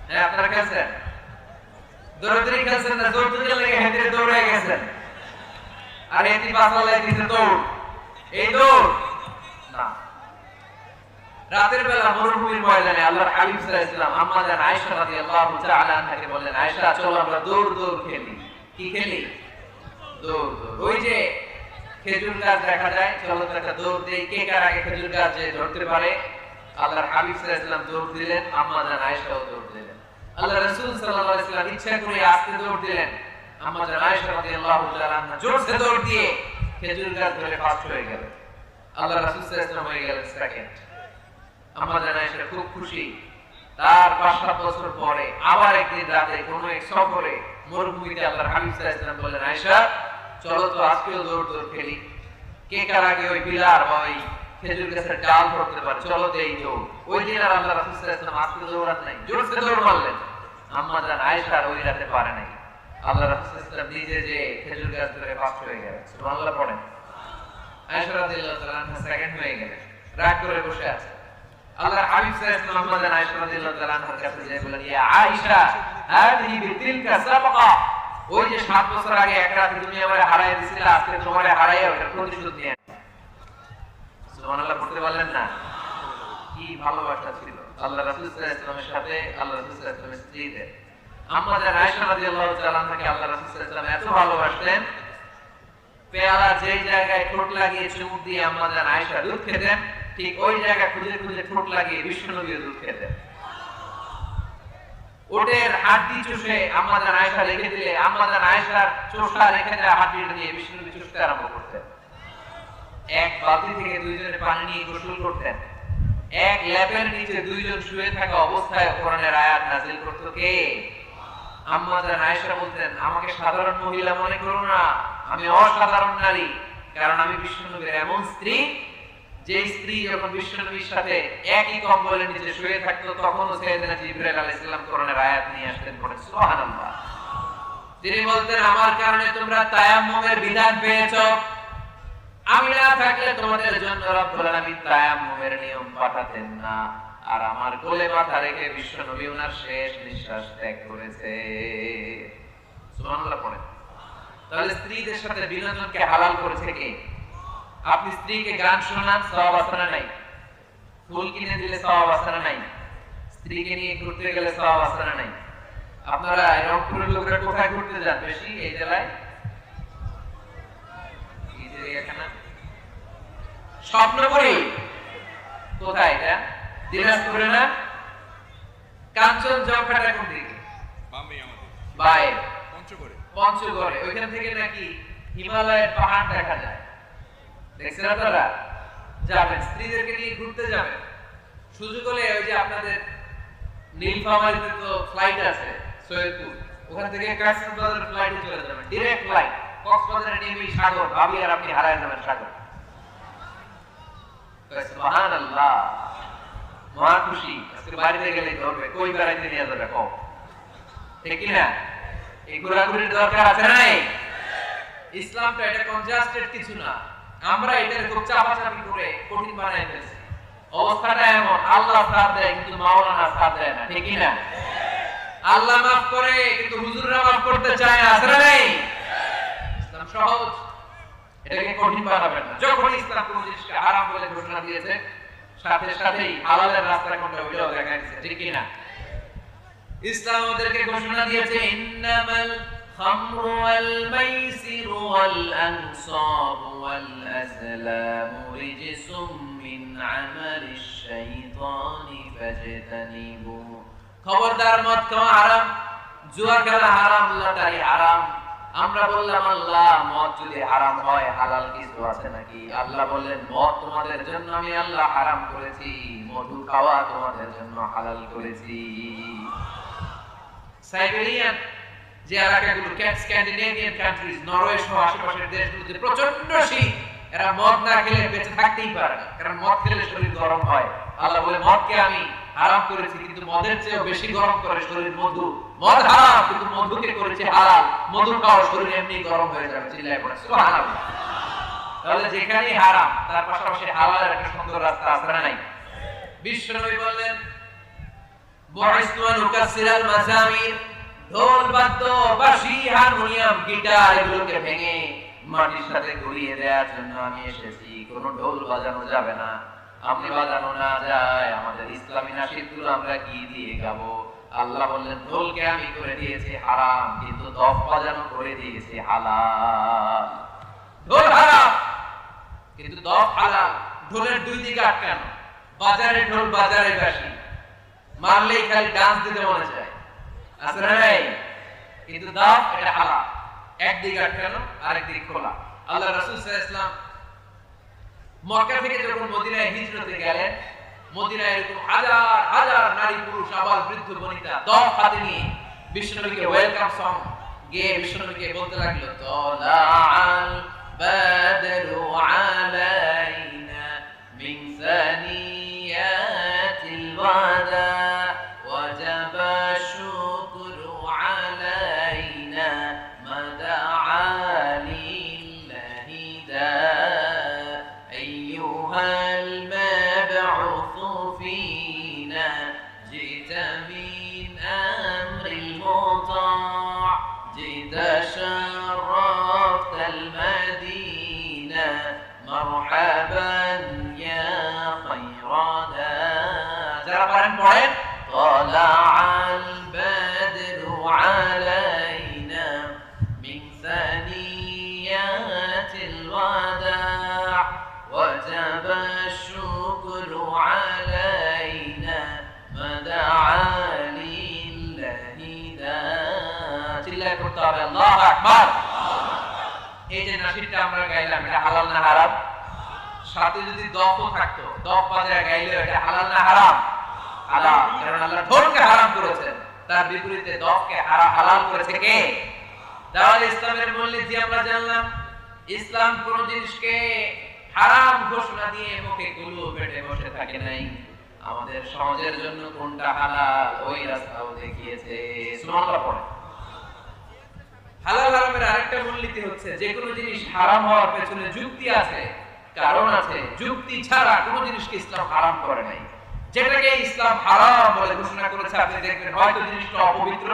হ্যাঁ, আপনারা করেছেন? দৌড়াদৌড়ি করেছেন না? দৌড় দিতে লেগে হেঁটে দৌড়ে গেছেন, আর এটি বাসালায় দিতে দৌড়, এই দৌড় না। রাতের বেলা মরুভূমির ময়দানে আল্লাহর হাবিব সাল্লাল্লাহু আলাইহি ওয়াসাল্লাম আম্মা জান আয়েশা রাদিয়াল্লাহু তাআলা আনহাকে বললেন, আয়েশা চলো আমরা দৌড় দৌড় খেলি। কি খেলি? দৌড় দৌড়। ওই যে খেজুর গাছ দেখা যায়, চলো একটা দৌড় দেই, কে কার আগে খেজুর গাছে ধরতে পারে। আল্লাহর হাবিব সাল্লাল্লাহু আলাইহি ওয়াসাল্লাম দৌড় দিলেন, আম্মা জান আয়েশাও দৌড় দিলেন। আল্লাহ রাসূল সাল্লাল্লাহু আলাইহি ওয়াসাল্লাম ইচ্ছা করে আস্তে দৌড় দিলেন, আম্মা জান আয়েশা রাদিয়াল্লাহু তাআলা আনহা জোরসে দৌড় দিয়ে খেজুর গাছ ধরে ফাস্ট হয়ে গেল। আল্লাহ রাসূল সাল্লাল্লাহু আলাইহি ওয়াসাল্লাম হয়ে গেলেন সেকেন্ড। আম্মা জান আয়েশা খুব খুশি। তার ৫-৭ বছর পরে আবার একদিন রাতে কোন এক সফরে মরুভূমিতে আল্লাহর হাবিব সাল্লাল্লাহু আলাইহি ওয়াসাল্লাম বললেন, আয়েশা চলো তো আজকেও দৌড় খেলি, কে কার আগে ওই পিলার বা ওই খেজুর গাছের ডাল ধরতে পারে, চলো দেই তো। ওই দিন আর আল্লাহ রাসূল সাল্লাল্লাহু আলাইহি ওয়াসাল্লাম আজকে দৌড়ান নাই, জোরসে দৌড় মারলেন। আম্মা জান আয়েশা ওই রাতে পারে নাই। আল্লাহ রাসূল সাল্লাল্লাহু আলাইহি ওয়াসাল্লাম নিজে যে খেজুর গাছ ধরে পাস হয়ে গেলেন। সুবহানাল্লাহ পড়েন। আয়েশা রাদিয়াল্লাহু তাআলা আনহা সেকেন্ড হয়ে গেলেন, রাগ করে বসে আছে। আল্লাহর হাবিব সাল্লাল্লাহু আলাইহি ওয়াসাল্লাম আম্মা জান আয়েশা রাদিয়াল্লাহু তাআলা আনহার কাছে যেয়ে বললেন, ইয়া আয়েশা হাদিহি বিতিলকা সাবকা, ওই যে 7 বছর আগে এক রাতে তুমি আমারে হারায় দিছিলে, আজকে তোমারে হারাইয়া ওটার প্রতিশোধ নিয়ে। সুবহানাল্লাহ পড়তে পারলেন না? কি ভালোবাসা ছিল আল্লাহ রাসূল সাল্লাল্লাহু আলাইহি ওয়াসাল্লামের সাথে আল্লাহ রাসূল সাল্লাল্লাহু আলাইহি ওয়াসাল্লামের স্ত্রীদের। আম্মা জান আয়েশা রাদিয়াল্লাহু তাআলা আনহাকে আল্লাহ রাসূল সাল্লাল্লাহু আলাইহি ওয়াসাল্লাম এত ভালোবাসতেন, পেয়ালা যেই জায়গায় ঠোঁট লাগিয়ে চুমুক দিয়ে আম্মা জান আয়েশা দুধ খেতেন, ঠিক ওই জায়গা খুঁজে খুঁজে ঠোঁট লাগিয়ে বিশ্বনবী দুধ খেতেন। ওটের হাড্ডি চুষে আম্মা জান আয়েশা রেখে দিলে আম্মা জান আয়েশার চোষা রেখে দেওয়া হাড্ডিটা দিয়ে বিশ্বনবী চুষতে আরম্ভ করতেন। এক বালতি থেকে দুইজনে পানি নিয়ে গোসল করতেন। এক ল্যাপের নিচে দুইজন শুয়ে থাকা অবস্থায় কোরআনের আয়াত নাযিল করত কে? আম্মা জান আয়েশা বলতেন, আমাকে সাধারণ মহিলা মনে করো না, আমি অসাধারণ নারী, কারণ আমি বিশ্বনবীর এমন স্ত্রী যে স্ত্রী যখন বিশ্বনবীর সাথে একই কম্বলের নিচে শুয়ে থাকতো তখনও সাইয়েদনা জিবরাইল আলাইহিস সালাম কোরআনের আয়াত নিয়ে আসতেন। পড়ে সুবহানাল্লাহ। তিনি বলতেন, আমার কারণে তোমরা তায়াম্মুমের বিধান পেয়েছো, আমি না থাকলে তোমাদের জন্য রব্বুল আলামিন তায়াম্মুমের নিয়ম পাঠাতেন না। আর আমার কোলে মাথা রেখে বিশ্বনবী ওনার শেষ নিঃশ্বাস ত্যাগ করেছে। সুবহানাল্লাহ পড়ে। তাহলে স্ত্রীদের সাথে বিনোদনকে হালাল করেছে কে? আপনি স্ত্রীকে গান শোনান, সওয়াব আছে না নাই? ফুল কিনে দিলে সওয়াব আছে না নাই? স্ত্রীকে নিয়ে ঘুরতে গেলে সওয়াব আছে না নাই? আপনারা রংপুরের লোকেরা কোথায় ঘুরতে যান বেশি এই জেলায়? এই জায়গাখানা স্বপ্নপুরী। কোথায় এটা? দিনাজপুরে না? কাঞ্চনজঙ্ঘাটা কোন দিকে? বামে। পঞ্চগড়ে। ওইখান থেকে নাকি হিমালয়ের পাহাড় দেখা যায়। দেখছেন আপনারা? যাবেন, স্ত্রীদেরকে নিয়ে ঘুরতে যাবেন। সুযোগ হলে ওই যে আপনাদের নীলফামারীতে তো ফ্লাইট আছে সৈয়দপুর, ওখান থেকে কক্সবাজারের ফ্লাইটে চলে যাবেন, ডাইরেক্ট ফ্লাইট। কক্সবাজারে নেমে সাগর, ভাবি আর আপনি হারায় যাবেন সাগর। সুবহানাল্লাহ, মহা খুশি। আজকে বাড়িতে গেলে ধরবে, কই বেড়াইতে নিয়ে যাবে কম, ঠিক কি না? এই ঘোরাঘুরির দরকার আছে না নাই? ইসলামটা এটা কনজাস্টেড কিছু না, আমরা এটার খুব চাপাচাপি করে কঠিন বানাই ফেলছি। অবস্থাটা এমন, আল্লাহ সাথ দেয় কিন্তু মাওলানা সাথ দেয় না, ঠিক কি না? আল্লাহ মাফ করে কিন্তু হুজুররা মাফ করতে চায় না, আছে না নাই? ইসলাম সহজ, এটাকে কঠিন বানাবেন না। যখন ইসলাম কোন জিনিসকে হারাম বলে ঘোষণা দিয়েছে, সাথে সাথেই হালালের রাস্তা কোনটা ওইটাও দেখা গেছে, ঠিক কি না? ইসলাম ওদেরকে ঘোষণা দিয়েছে, ইন্নামাল খামরু ওয়াল মাইসিরু ওয়াল আনসাবু ওয়াল আজলামু রিজসুম মিন আমালিশ শাইতানি ফাজতানিবু। খবরদার, মদ খাওয়া হারাম, জুয়া খেলা হারাম, লটারি হারাম। আমরা বললাম, আল্লাহ মদ যদি হারাম হয় হালাল কিছু আছে নাকি? আল্লাহ বললেন, মদ তোমাদের জন্য আমি আল্লাহ হারাম করেছি, মধু খাওয়া তোমাদের জন্য হালাল করেছি। সাইবেরিয়ান যে এলাকাগুলো, স্ক্যান্ডিনেভিয়ান কান্ট্রিজ, নরওয়ে সহ আশেপাশের দেশগুলোতে প্রচন্ড শীত, এরা মদ না খেলে বেঁচে থাকতেই পারে না, কারণ মদ খেলে শরীর গরম হয়। আল্লাহ বলে, মদকে আমি হারাম করেছি, কিন্তু মদের চেয়েও বেশি গরম করে শরীর মধু। মদ হারাম কিন্তু মধুকে করেছে হালাল, মধু খাওয়া শরীর এমনি গরম হয়ে যাবে। চিল্লায় পড়ে সুবহানাল্লাহ। তাহলে যেখানেই হারাম তার পাশাপাশি হালালের একটা সুন্দর রাস্তা আছে না নাই? বিশ্বনবী বললেন, বুইসতু আন উকাসসিরাল মাযামির, ঢোল বাদ্য বাঁশি হারমোনিয়াম গিটার এগুলোকে ভেঙে মাটির সাথে ঘুরিয়ে দেওয়ার জন্য আমি এসেছি। কোনো ঢোল বাজানো যাবে না, আপনি বাজানো না যায়, আমাদের ইসলামী নাশিদগুলো আমরা কি দিয়ে গাবো? আল্লাহ বললেন, ঢোলকে আমি করে দিয়েছি হারাম, কিন্তু দফ বাজানো করে দিয়েছি হালাল। ঢোল হারাম কিন্তু দফ হালাল। ঢোলের দুই দিকে আটকানো, বাজারে ঢোল বাজারে বাঁশি, মারলেই খালি ডান্স দিতে মনে চায়, আছে না নাই? কিন্তু দফ এটা হালাল, একদিকে আটকানো আরেক দিক খোলা। আল্লাহ রাসূল সাল্লাল্লাহু আলাইহি ওয়াসাল্লাম মক্কা থেকে যখন মদিনায় হিজরতে গেলেন, মদিনায় এরকম হাজার হাজার নারী পুরুষ আবাল বৃদ্ধ বনিতা দম হাতে নিয়ে বিশ্বনবীকে ওয়েলকাম সং গেয়ে বিশ্বনবীকে বলতে লাগলো তালাআল বাদরু আলাইনা মিন সানিয়াতিল ওয়াদা ওয়াজাবা শুকরু আলাইনা মাদাআ লিল্লাহি দা আইয়ুহাল মাবউস ফিনা জিতা মিন আমরিল মুতা' জিতা شرفت المدينة مرحبا يا خير داع طلع البدر علينا من ثنيات الوداع وجب الشكر علينا مدعا لله داع চিল্লায় করতে হবে আল্লাহু আকবার। এই যে নাশিদটা আমরা গাইলাম এটা হালাল না হারাম? সাথে যদি দফও থাকতো, দফ বাজায় গাইলে এটা হালাল না হারাম? হালাল, কারণ আল্লাহ ঢোলকে হারাম করেছেন, তার বিপরীতে দফকে হালাল করেছে কে? তাহলে ইসলামের মূলনীতি আমরা জানলাম। ইসলাম কোন জিনিসকে হারাম ঘোষণা দিয়ে মুখে কুলু পেটে বসে থাকে নাই। আমাদের সমাজের জন্য কোনটা হালাল ওই রাস্তাও দেখিয়েছে। সুবহানাল্লাহ পড়ে। হালাল হারামের আরেকটা মূলনীতি হচ্ছে যে কোনো জিনিস হারাম হওয়ার পেছনে যুক্তি আছে, কারণ আছে। যুক্তি ছাড়া কোনো জিনিসকে ইসলাম হারাম করে নাই। যেটাকে ইসলাম হারাম বলে ঘোষণা করেছে আপনি দেখবেন হয়তো জিনিসটা অপবিত্র,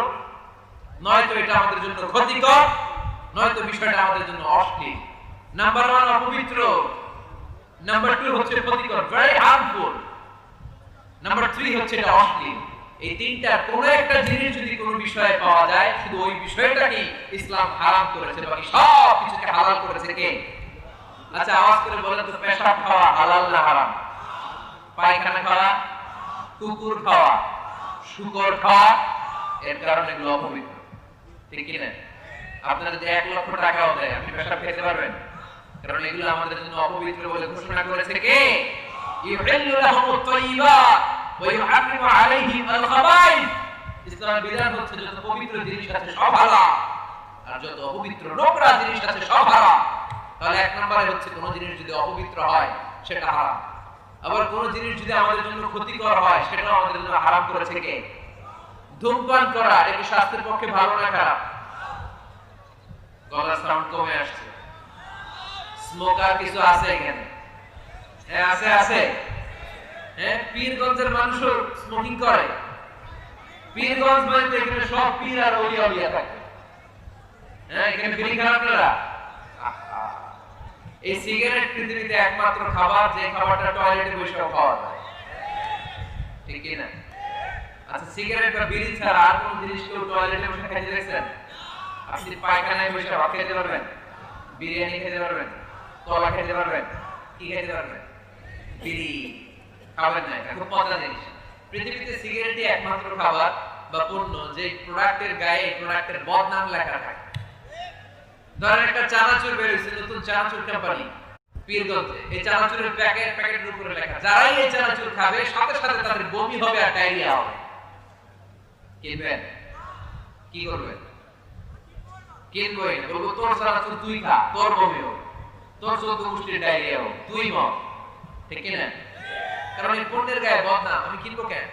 নয়তো এটা আমাদের জন্য ক্ষতিকর, নয়তো বিষয়টা আমাদের জন্য অশ্লীল। নাম্বার 1 অপবিত্র, নাম্বার 2 হচ্ছে ক্ষতিকর, ভেরি হার্মফুল, নাম্বার 3 হচ্ছে এটা অশ্লীল। এই তিনটা কোন একটা জিনিস যদি কোন বিষয়ে পাওয়া যায় শুধু ওই বিষয়টাকে ইসলাম হারাম করেছে, বাকি সব কিছুকে হালাল করেছে কে? আচ্ছা আওয়াজ করে বলেন তো, পেশাব খাওয়া হালাল না হারাম? পায়খানা খাওয়া, কুকুর খাওয়া, শুকর খাওয়া, এর কারণে এগুলো অপবিত্র, ঠিক কি না? আপনার যদি 1 লক্ষ টাকাও দেয় আপনি পেশাব খেতে পারবেন? কারণ এগুলো আমাদের জন্য অপবিত্র বলে ঘোষণা করেছে কে? ইউহিল্লু লাহুমুত তাইয়্যিবাত ওয়া ইউহাররিমু আলাইহিম আল খাবাইস। ইসলামের বিধান হচ্ছে যত পবিত্র জিনিস আছে সব হালাল, আর যত অপবিত্র নোংরা জিনিস আছে সব হারাম। তাহলে 1 নম্বরে হচ্ছে কোন জিনিস যদি অপবিত্র হয় সেটা হারাম, আবার কোন জিনিস যদি আমাদের জন্য ক্ষতিকর হয় সেটাও আমাদের জন্য হারাম করেছে কে? ধূমপান করা এটা কি স্বাস্থ্যের পক্ষে ভালো না খারাপ? গলার সাউন্ড কমে আসছে। স্মোকার কিছু আছে এখানে? হ্যাঁ আছে আছে। হ্যাঁ, পীরগঞ্জের মানুষও স্মোকিং করে। পীরগঞ্জ মানে তো এখানে সব পীর আর ওলিয়া থাকে। হ্যাঁ, এখানে বিড়ি খান আপনারা? এই সিগারেট পৃথিবীতে একমাত্র খাবার যে খাবারটা টয়লেটে বসে খাওয়া যায়, ঠিক কি না? আচ্ছা, সিগারেট বা বিড়ি ছাড়া আর কোন জিনিস কেউ টয়লেটে বসে খেতে দেখছেন? আপনি পায়খানায় বসে ভাত খেতে পারবেন, বিরিয়ানি খেতে পারবেন, কলা খেতে পারবেন, কি খেতে পারবেন? বিড়ি খাবেন না। এটা খুব মজার জিনিস। পৃথিবীতে সিগারেটই একমাত্র খাবার বা পণ্য যে প্রোডাক্টের গায়ে প্রোডাক্টের বদনাম লেখা থাকে। ধরেন একটা চানাচুর বের হয়েছে, নতুন চানাচুর কোম্পানি পীরগঞ্জে, এই চানাচুরের প্যাকেটের উপরে লেখা যারাই এই চানাচুর খাবে সাথে সাথে তাদের বমি হবে আর ডায়রিয়া হবে। কিনবেন? কি করবেন? কিনবেন, বলবো তোর চানাচুর তুই খা, তোর বমি হবে, তোর 14 গোষ্ঠীর ডায়রিয়া হবে, তুই মর, ঠিক কি না? কারণ এই পণ্যের গায়ে বদনাম, আমি কিনবো কেন?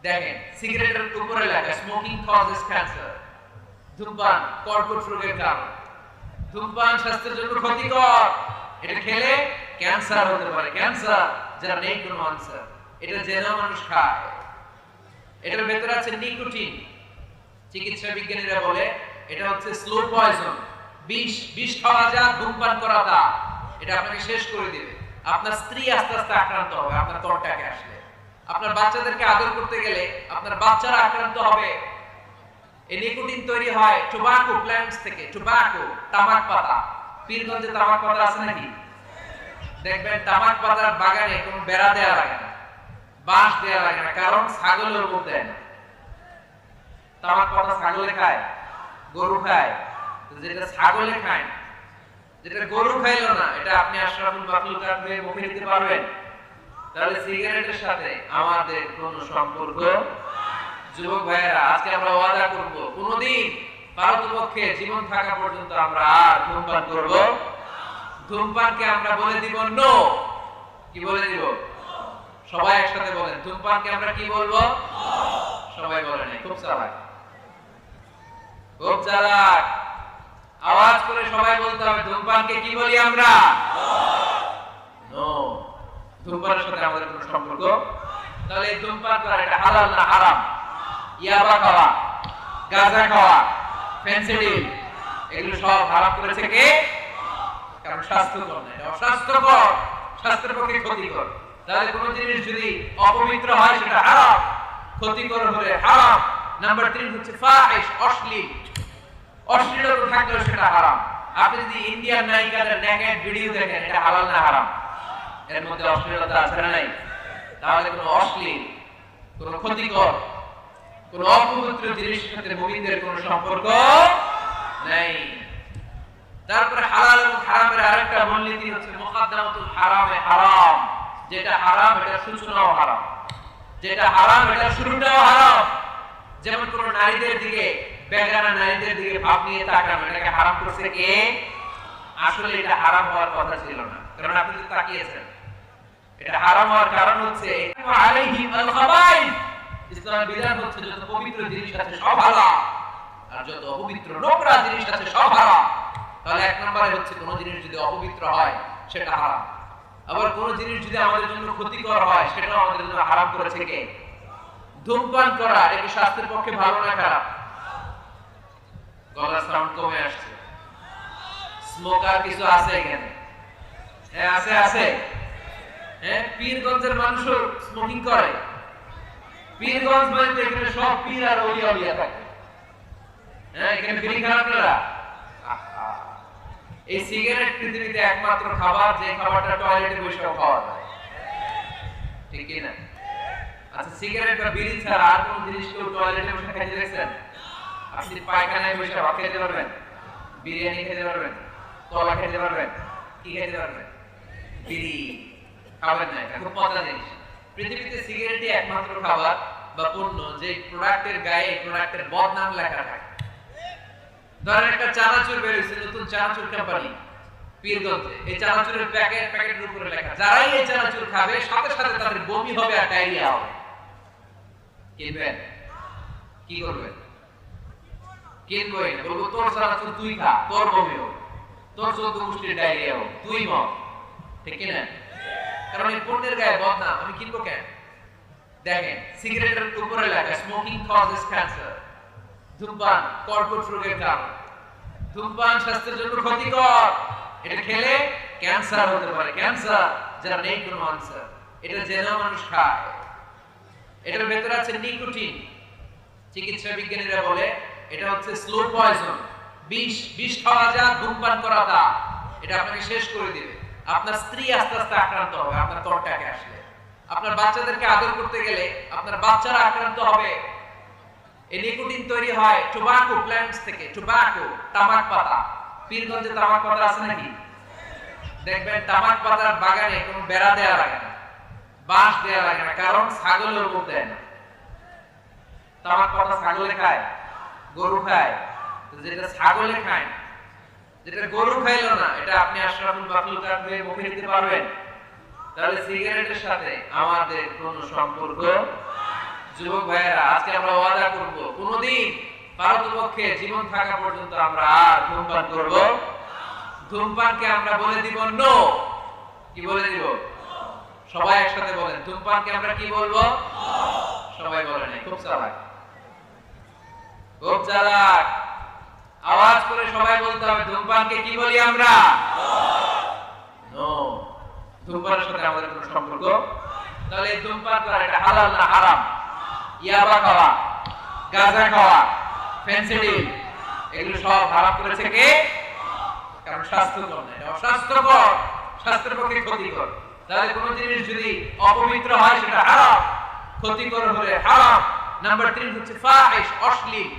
দেখেন সিগারেটের উপরে লেখা স্মোকিং কজেস ক্যান্সার, ধূমপান কর্কট রোগের কারণ, ধূমপান স্বাস্থ্যের জন্য ক্ষতিকর, এটা খেলে ক্যান্সার হতে পারে, ক্যান্সার যার নেই কোনো আনসার, এটা জেনে মানুষ খায়। এটার ভেতরে আছে নিকোটিন, চিকিৎসা বিজ্ঞানীরা বলে এটা হচ্ছে স্লো পয়জন, বিষ খাওয়া যা ধূমপান করা তা, এটা আপনাকে শেষ করে দিবে। আপনার স্ত্রী আস্তে আস্তে আক্রান্ত হবে আপনার ত্বকটাকে আসলে, আপনার বাচ্চাদেরকে আদর করতে গেলে আপনার বাচ্চারা আক্রান্ত হবে। এই নিকোটিন তৈরি হয় টোবাকো প্ল্যান্টস থেকে, টোবাকো তামাক পাতা। পীরগঞ্জে তামাক পাতা আছে নাকি? দেখবেন তামাক পাতার বাগানে কোনো বেড়া দেয়া লাগে না, বাঁশ দেয়া লাগে না, কারণ ছাগলের উপর দেয় না। তামাক পাতা ছাগলে খায়, গরু খায়, যেটা ছাগলে খায় না, যেটা গরু খাইলো না, এটা আপনি আশরাফুল মাখলুকাত হয়ে মুখে দিতে পারবেন? তাহলে সিগারেটের সাথে আমাদের কোনো সম্পর্ক? যুবক ভাইয়েরা, আজকে আমরা ওয়াদা করব কোনদিন পারতপক্ষে জীবন থাকা পর্যন্ত আমরা আর ধূমপান করব। ধূমপানকে আমরা বলে দিব নো। কি বলে দিব? সবাই একসাথে বলেন, ধূমপানকে আমরা কি বলবো? সবাই বলেন। খুব চালাক, খুব চালাক। আওয়াজ করে সবাই বলতে হবে, ধূমপানকে কি বলি আমরা? নো। ধূমপানের সাথে আমাদের কোনো সম্পর্ক? তাহলে এই ধূমপান করা এটা হালাল না হারাম? ইয়াবা খাওয়া, গাঁজা খাওয়া, ফেনসিডিল, এগুলো সব হারাম করেছে কে? কারণ স্বাস্থ্যকর না, এটা অস্বাস্থ্যকর, স্বাস্থ্যের পক্ষে ক্ষতিকর। তাহলে কোন জিনিস যদি অপবিত্র হয় সেটা হারাম, ক্ষতিকর হলে হারাম। নাম্বার 3 হচ্ছে ফাহিশ, অশ্লীল। অশ্লীলতা থাকলে সেটা হারাম। আপনি যদি ইন্ডিয়ান নায়িকাদের নেকেড ভিডিও দেখেন, এটা হালাল না হারাম? এর মধ্যে অশ্লীলতা আছে না নাই? তাহলে কোন অশ্লীল, কোন ক্ষতিকর, কোন অপবিত্র জিনিসের সাথে মুমিনদের কোন সম্পর্ক নাই। তারপরে হালাল এবং হারামের আরেকটা মূলনীতি হচ্ছে মুকাদ্দামাতুল হারামে হারাম। যেটা হারাম এটার সূচনাও হারাম, যেটা হারাম এটার শুরুটাও হারাম। যেমন কোন নারীদের দিকে, বেগানা নারীদের দিকে ভাব নিয়ে তাকানো, এটাকে হারাম করছে কে? আসলে এটা হারাম হওয়ার কথা ছিল না, কারণ আপনি যদি তাকিয়েছেন। এটা হারাম হওয়ার কারণ হচ্ছে আলাইহিম আল খাবাইস। ইসলামের বিধান হচ্ছে যত পবিত্র জিনিস আছে সব হারাম, আর যত অপবিত্র নোংরা জিনিস আছে সব হারাম। তাহলে এক নম্বরে হচ্ছে কোন জিনিস যদি অপবিত্র হয় সেটা হারাম। আবার কোন জিনিস যদি আমাদের জন্য ক্ষতিকর হয় সেটাও আমাদের জন্য হারাম করেছে কে? ধূমপান করা এটা কি স্বাস্থ্যের পক্ষে ভালো না খারাপ? গলার সাউন্ড কমে আসছে। স্মোকার কিছু আছে এখানে? হ্যাঁ আছে, আছে। হ্যাঁ, পীরগঞ্জের মানুষ স্মোকিং করে। পীরগঞ্জ মানে তো এখানে সব পীর আর ওলিয়া থাকে। হ্যাঁ, এখানে বিড়ি খান আপনারা? এই সিগারেট পৃথিবীতে একমাত্র খাবার যে খাবারটা টয়লেটে বসে খাওয়া যায়, ঠিক কি না? আচ্ছা, সিগারেট বা বিড়ি ছাড়া আর কোন জিনিস কেউ টয়লেটে বসে খেতে দেখছেন? আপনি পায়খানায় বসে ভাত খেতে পারবেন, বিরিয়ানি খেতে পারবেন, কলা খেতে পারবেন, কি খেতে পারবেন? বিড়ি খাবেন না। এটা খুব মজার জিনিস। পৃথিবীতে সিগারেটই একমাত্র খাবার বা পণ্য যে প্রোডাক্টের গায়ে প্রোডাক্টের বদনাম লেখা থাকে। ধরেন একটা চানাচুর বের হয়েছে, নতুন চানাচুর কোম্পানি পীরগঞ্জে। এই চানাচুরের প্যাকেটের উপরে লেখা, যারাই এই চানাচুর খাবে সাথে সাথে তাদের বমি হবে আর ডায়রিয়া হবে। কিনবেন? কি করবেন? কিনবেন? বলবো তোর চানাচুর তুই খা, তোর বমি হবে, তোর 14 গোষ্ঠীর ডায়রিয়া হবে, তুই মর। ঠিক কি না? কারণ এই পণ্যের গায়ে বদনাম, আমি কিনবো কেন? দেখেন সিগারেটের উপরে লেখা স্মোকিং কজেস ক্যান্সার, ধূমপান কর্কট রোগের কারণ, ধূমপান স্বাস্থ্যের জন্য ক্ষতিকর, এটা খেলে ক্যান্সার হতে পারে। ক্যান্সার যারা নেই কোনো আনসার, এটা জেনে মানুষ খায়। এটার ভেতরে আছে নিকোটিন। চিকিৎসা বিজ্ঞানীরা বলে এটা হচ্ছে স্লো পয়জন, বিষ খাওয়া যা, ধূমপান করা তা। এটা আপনাকে শেষ করে দিবে। আপনার স্ত্রী আস্তে আস্তে আক্রান্ত হবে আপনার ত্বকটাকে আসলে। আপনার বাচ্চাদেরকে আদর করতে গেলে আপনার বাচ্চারা আক্রান্ত হবে। এই নিকোটিন তৈরি হয় টোবাকো প্ল্যান্টস থেকে। টোবাকো, তামাক পাতা। পীরগঞ্জে তামাক পাতা আছে নাকি? দেখবেন তামাক পাতার বাগানে কোনো বেড়া দেয়া লাগে না, বাঁশ দেয়া লাগে না, কারণ ছাগলের উপর দেয় না। তামাক পাতা ছাগলে খায়, গরু খায়। যেটা ছাগলে খায়, যেটা গরু খাইলো না, এটা আপনি আশরাফুল মাখলুকাত হয়ে মুখে দিতে পারবেন? তাহলে সিগারেটের সাথে আমাদের কোনো সম্পর্ক? যুবক ভাইয়েরা, আজকে আমরা ওয়াদা করব কোনদিন পারতপক্ষে জীবন থাকা পর্যন্ত আমরা আর ধূমপান করব। ধূমপানকে আমরা বলে দিব নো। কি বলে দিব? সবাই একসাথে বলেন, ধূমপানকে আমরা কি বলবো? সবাই বলেন। খুব চালাক, খুব চালাক। আওয়াজ করে সবাই বলতে হবে, ধূমপানকে কি বলি আমরা? নো। ধূমপানের সাথে আমাদের কোনো সম্পর্ক? তাহলে এই ধূমপান করা এটা হালাল না হারাম? ইয়াবা খাওয়া, গাঁজা খাওয়া, ফেনসিডিল, এগুলো সব হারাম করেছে কে? কারণ স্বাস্থ্যকর না, এটা অস্বাস্থ্যকর, স্বাস্থ্যের পক্ষে ক্ষতিকর। তাহলে কোন জিনিস যদি অপবিত্র হয় সেটা হারাম, ক্ষতিকর হলে হারাম। নাম্বার 3 হচ্ছে ফাহিশ, অশ্লীল।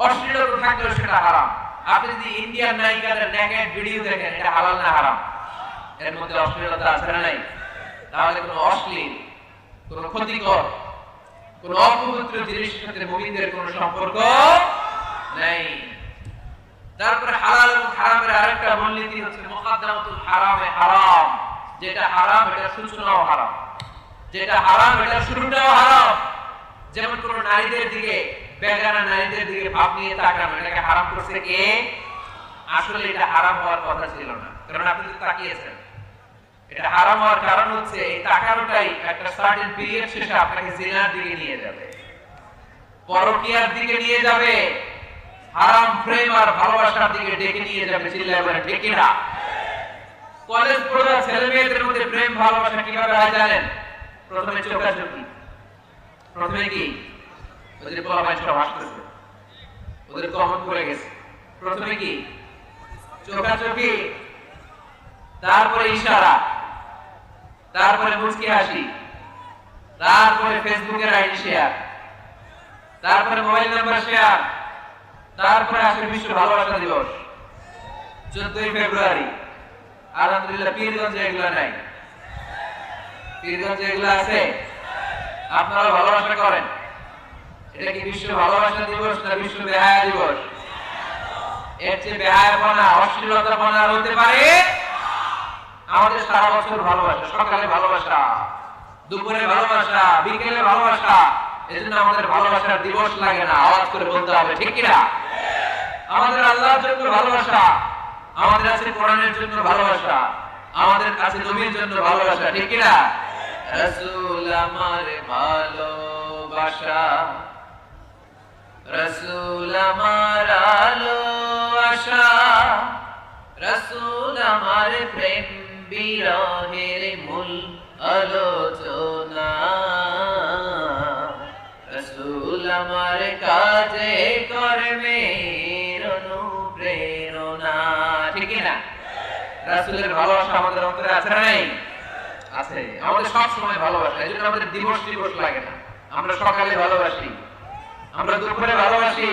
অশ্লীলতা থাকলে সেটা হারাম। আপনি যদি ইন্ডিয়ান নায়িকাদের নেকেড ভিডিও দেখেন, এটা হালাল না হারাম? এর মধ্যে অশ্লীলতা আছে না নাই? তাহলে কোনো অশ্লীল, কোনো ক্ষতিকর, কোনো অপবিত্র জিনিসের সাথে মুমিনদের কোনো সম্পর্ক নেই। তারপরে হালাল এবং হারামের আরেকটা মূলনীতি হচ্ছে মুকাদ্দামাতুল হারামে হারাম। যেটা হারাম এটা সূচনাও হারাম, যেটা হারাম এটা শুরুটাও হারাম। যেমন কোন নারীদের দিকে, বেগানা নারীদের দিকে ভাব নিয়ে তাকানো, এটাকে হারাম করছে কে? আসলে এটা হারাম হওয়ার কথা ছিল না, কারণ আপনি তো তাকিয়েছেন। এটা হারাম হওয়ার কারণ হচ্ছে এই তাকানোটাই একটা সার্টেন পিরিয়ড শেষে আপনাকে জিনার দিকে নিয়ে যাবে, পরকীয়ার দিকে নিয়ে যাবে, হারাম প্রেম আর ভালোবাসার দিকে ডেকে নিয়ে যাবে। চিল্লায় বলেন ঠিক কিনা? কলেজ পড়ুয়া ছেলে মেয়েদের মধ্যে প্রেম ভালোবাসা কিভাবে হয় জানেন? প্রথমে চোখাচোখি, প্রথমে কি ওদের বলা ভাই সব আসতেছে, ওদের কমন পড়ে গেছে। প্রথমে কি চোখাচোখি, তারপরে ইশারা, তারপরে মুচকি হাসি, তারপরে ফেসবুকের আইডি শেয়ার, তারপরে মোবাইল নাম্বার শেয়ার, তারপরে আসে বিশ্ব ভালোবাসা দিবস 14ই ফেব্রুয়ারি। আলহামদুলিল্লাহ পীরগঞ্জে এগুলো নাই, পীরগঞ্জে এগুলো আছে। আপনারা ভালোবাসা করেন, এটা কি বিশ্ব ভালোবাসা দিবস না বিশ্ব বেহায়া দিবস? এর চেয়ে বেহায়াপনা, অশ্লীলতাপনা হতে পারে? আমাদের সারা বছর ভালোবাসা, সকালে ভালোবাসা, দুপুরে ভালোবাসা, বিকেলে ভালোবাসা। এজন্য আমাদের ভালোবাসার দিবস লাগে না, আওয়াজ করে বলতে হবে ঠিক কিনা? আমাদের আল্লাহর জন্য ভালোবাসা, আমাদের আছে কোরআনের জন্য ভালোবাসা, আমাদের কাছে নবীর জন্য ভালোবাসা ঠিক কিনা? রাসূল আমার ভালোবাসা, রাসূল আমার আলো আশা, রাসূল আমার প্রেম বিরহের মূল আলোচনা, রাসূল আমার কাজে কর্মের অনুপ্রেরণা ঠিক না? রাসূলের ভালোবাসা আমাদের অন্তরে আছে না নাই? আছে, আমাদের সব সময় ভালোবাসা। এজন্য আমাদের দিবস দিবস লাগে না। আমরা সকালে ভালোবাসি, আমরা দুপুরে ভালোবাসি,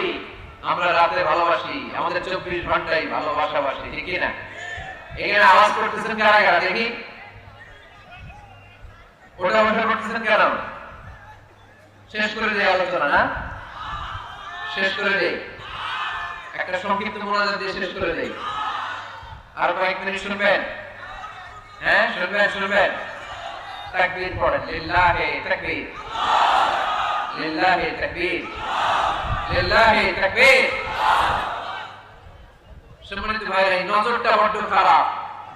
আমরা রাতে ভালোবাসি, আমাদের 24 ঘন্টাই ভালোবাসাবাসি ঠিক না? এখানে আওয়াজ করতেছেন কারা কারা দেখি? ওটা ওটা করতেছেন কেন? শেষ করে দেই আলোচনা না? শেষ করে দেই, একটা সংক্ষিপ্ত মোনাজাত দিয়ে শেষ করে দেই। আর কয়েক মিনিট শুনবেন? হ্যাঁ শুনবেন, শুনবেন। তাকবীর পড়েন, লিল্লাহি তাকবীর, লিল্লাহি তাকবীর, লিল্লাহি তাকবীর। সম্মানিত ভাইরা, এই নজরটা বড় খারাপ,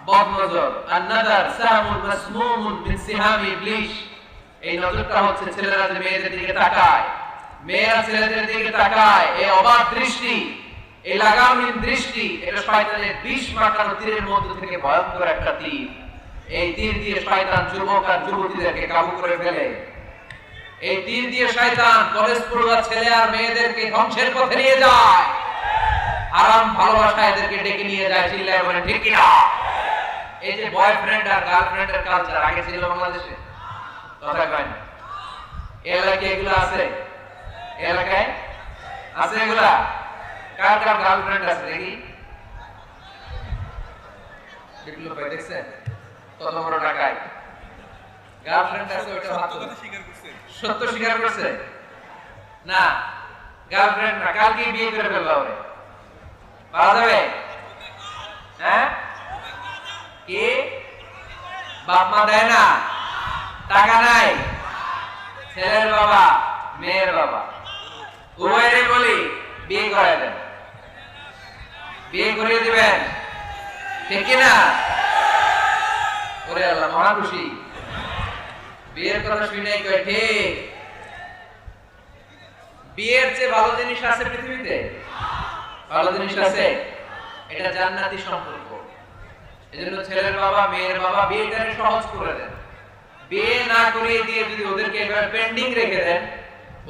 বদ নজর। আন-নাযার সামুন মাসমুমুন মিন সিহামি ইবলিস। এই নজরটা হচ্ছে ছেলেরা যে মেয়েদের দিকে তাকায়, মেয়েরা ছেলেদের দিকে তাকায়, এই অবাক দৃষ্টি, এই লাগামহীন দৃষ্টি, এটা শয়তানের বিষ মাখানো তীরের মধ্যে থেকে ভয়ঙ্কর একটা তীর। এই তীর দিয়ে শয়তান যুবক আর যুবতীদেরকে কাবু করে ফেলে। এই তীর দিয়ে শয়তান কলেজ পড়ুয়া ছেলে আর মেয়েদেরকে ধ্বংসের পথে নিয়ে যায়, আরাম ভালোবাসা এদেরকে ডেকে নিয়ে যায়। চিল্লায় বলেন ঠিক কিনা? এই যে বয়ফ্রেন্ড আর গার্লফ্রেন্ডের কালচার আগে ছিল বাংলাদেশে, কথা কয় না? এলাকায় এগুলো আছে? এলাকায় আছে এগুলা? কার কার গার্লফ্রেন্ড আছে দেখি? বিপ্লব ভাই দেখছেন কত বড় টাকায় গার্লফ্রেন্ড আছে? ওটা সত্য স্বীকার করছে না? গার্লফ্রেন্ড না, কালকে বিয়ে করে ফেলবা ওরে, পাওয়া যাবে? হ্যাঁ কি বাপ মা দেয় না, টাকা নাই, ছেলের বাবা মেয়ের বাবা উভয়েরই বলি বিয়ে করে দেন, বিয়ে করিয়ে দিবেন ঠিক কিনা? ওরে আল্লাহ মহা খুশি, বিয়ের কথা শুনে কয় ঠিক। বিয়ের চেয়ে ভালো জিনিস আছে পৃথিবীতে? ভালো জিনিস আছে? এটা জান্নাতি সম্পর্ক। এজন্য ছেলের বাবা মেয়ের বাবা বিয়েটাকে সহজ করে দেন। বিয়ে না করিয়ে দিয়ে যদি ওদেরকে এবার পেন্ডিং রেখে দেন,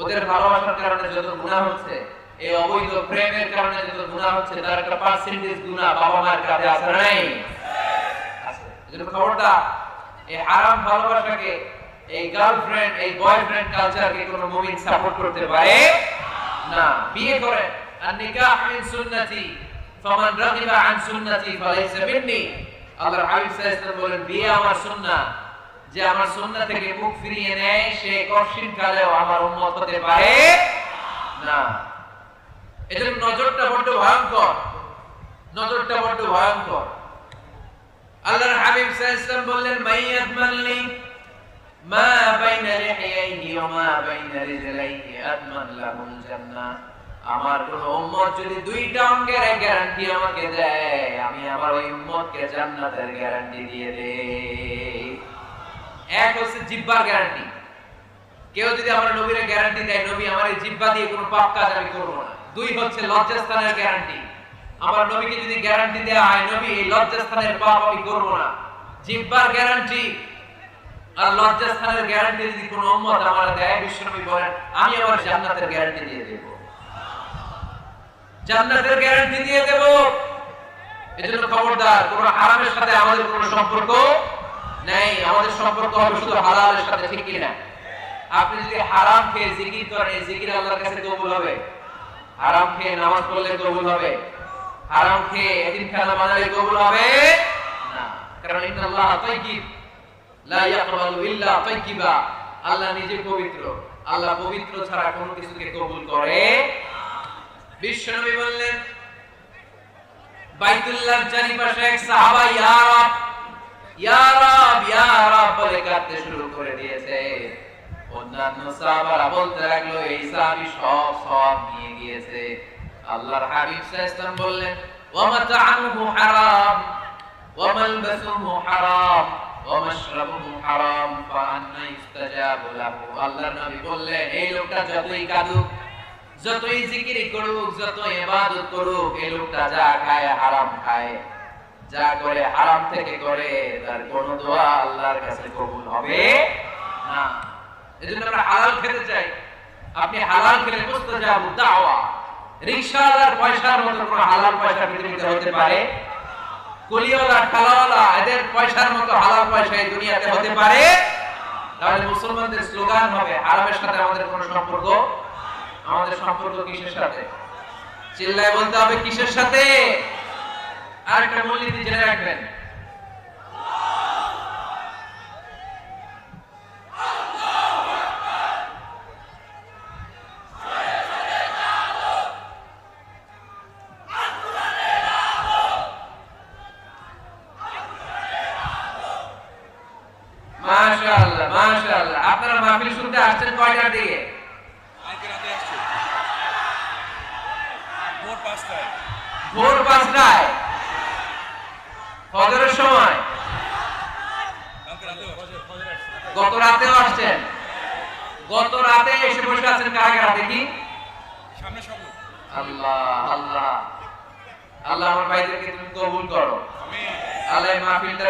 ওদের ভালোবাসার কারণে যত গুনাহ হচ্ছে, এই অবৈধ প্রেমের কারণে যত গুনাহ হচ্ছে, তার একটা পার্সেন্টেজ গুনাহ বাবা মার কাছে আছে না নাই? আছে। এজন্য খবরদার, এই হারাম ভালোবাসাকে, এই গার্লফ্রেন্ড এই বয়ফ্রেন্ড কালচারকে কোনো মুমিন সাপোর্ট করতে পারে না। বিয়ে করে আর নিকাহ মিন সুন্নতি ফামান রাগিবা আন সুন্নতি ফালাইসা মিন্নি। আল্লাহর হাবিব সাল্লাল্লাহু আলাইহি ওয়াসাল্লাম বলেন বিয়ে আমার সুন্নাহ, যে আমার সুন্নাহ থেকে মুখ ফিরিয়ে নেয় সে কঠিন কালেও আমার উম্মত হতে পারে না। এজন্য নজরটা বড় ভয়ঙ্কর, নজরটা বড় ভয়ঙ্কর। আল্লাহর হাবিব সাল্লাল্লাহু আলাইহি ওয়াসাল্লাম বললেন, মাইয়াদমানলি মা বাইনা লিহিয়াইহি ওয়া মা বাইনা রিজলাইহি আদমান লাহুল জান্নাহ। আমার কোন উম্মত যদি দুইটা অঙ্গের গ্যারান্টি আমাকে দেয়, আমি আমার ওই উম্মতকে জান্নাতের গ্যারান্টি দিয়ে দেই। এক হচ্ছে জিহ্বার গ্যারান্টি। কেউ যদি আমার নবীর গ্যারান্টি দেয়, নবী আমার এই জিহ্বা দিয়ে কোনো পাপ কাজ আমি করব না। দুই হচ্ছে লজ্জাস্থানের গ্যারান্টি। আমার নবীকে যদি গ্যারান্টি দেয়া হয়, নবী এই লজ্জাস্থানের পাপ আমি করব না। জিহ্বার গ্যারান্টি আর লজ্জাস্থানের গ্যারান্টি যদি কোনো উম্মত আমার দেয়, বিশ্বনবী বলেন আমি আমার জান্নাতের গ্যারান্টি দিয়ে দেব, জান্নাতের গ্যারান্টি দিয়ে দেব। এজন্য খবরদার, কোন হারামের সাথে আমাদের কোনো সম্পর্ক নেই। আমাদের সম্পর্ক হবে শুধু হালালের সাথে, ঠিক কি না? আপনি যদি হারাম খেয়ে জিকির করেন, এই জিকির আল্লাহর কাছে কবুল হবে? হারাম খেয়ে নামাজ পড়লে কবুল হবে? হারাম খেয়ে এতিমখানা বানালে কবুল হবে না। কারণ ইন্নাল্লাহ তাইয়্যিব লা ইয়াকবালু ইল্লা তাইয়্যিবা। আল্লাহ নিজে পবিত্র, আল্লাহ পবিত্র ছাড়া কোনো কিছুকে কবুল করে। বিশ্বনবী বললেন, বাইতুল্লাহর চারিপাশে এক সাহাবা ইয়া রাব ইয়া রাব ইয়া রাব বলে কাঁদতে শুরু করে দিয়েছে। অন্যান্য সাহাবারা বলতে লাগলো, এই সাহাবী সব সওয়াব নিয়ে গিয়েছে। আল্লাহর হাবিব সাল্লাল্লাহু আলাইহি ওয়াসাল্লাম বললেন, ওয়া মাতা'আমুহু হারাম ওয়া মালবাসুহু হারাম ওয়া মাশরাবুহু হারাম ফাআন্না ইস্তাজাবু লাহু। আল্লাহর নবী বললেন, এই লোকটা যতই কাঁদুক, যতই জিকির করুক, যত ইবাদত করুক, এই লোকটা যা খায় হারাম খায়, যা করে হারাম থেকে করে, তার কোনো দোয়া আল্লাহর কাছে কবুল হবে না। এজন্য আমরা হালাল খেতে চাই। আপনি হালাল খেলে মুস্তাজাবু দাওয়া। রিকশাওয়ালার পয়সার মতো কোনো হালাল পয়সা পৃথিবীতে হতে পারে? কুলিওয়ালা, ঠালাওয়ালা, এদের পয়সার মতো হালাল পয়সা এই দুনিয়াতে হতে পারে? তাহলে মুসলমানদের স্লোগান হবে, হারামের সাথে আমাদের কোনো সম্পর্ক। আমাদের সম্পর্ক কিসের সাথে? চিল্লায় বলতে হবে, কিসের সাথে? আরেকটা মূলনীতি জেনে রাখবেন, মাশাআল্লাহ মাশাআল্লাহ। আপনারা মাহফিল শুনতে আসছেন কয়টার দিকে? ভোর 5টায়, ফজরের সময়। গত রাতেও আসছেন? গত রাতে এসে বসে আছেন কারা কারা দেখি? আল্লাহ আল্লাহ আল্লাহ, আমার ভাইদেরকে তুমি কবুল করো। আল্লাহ মাহফিলটা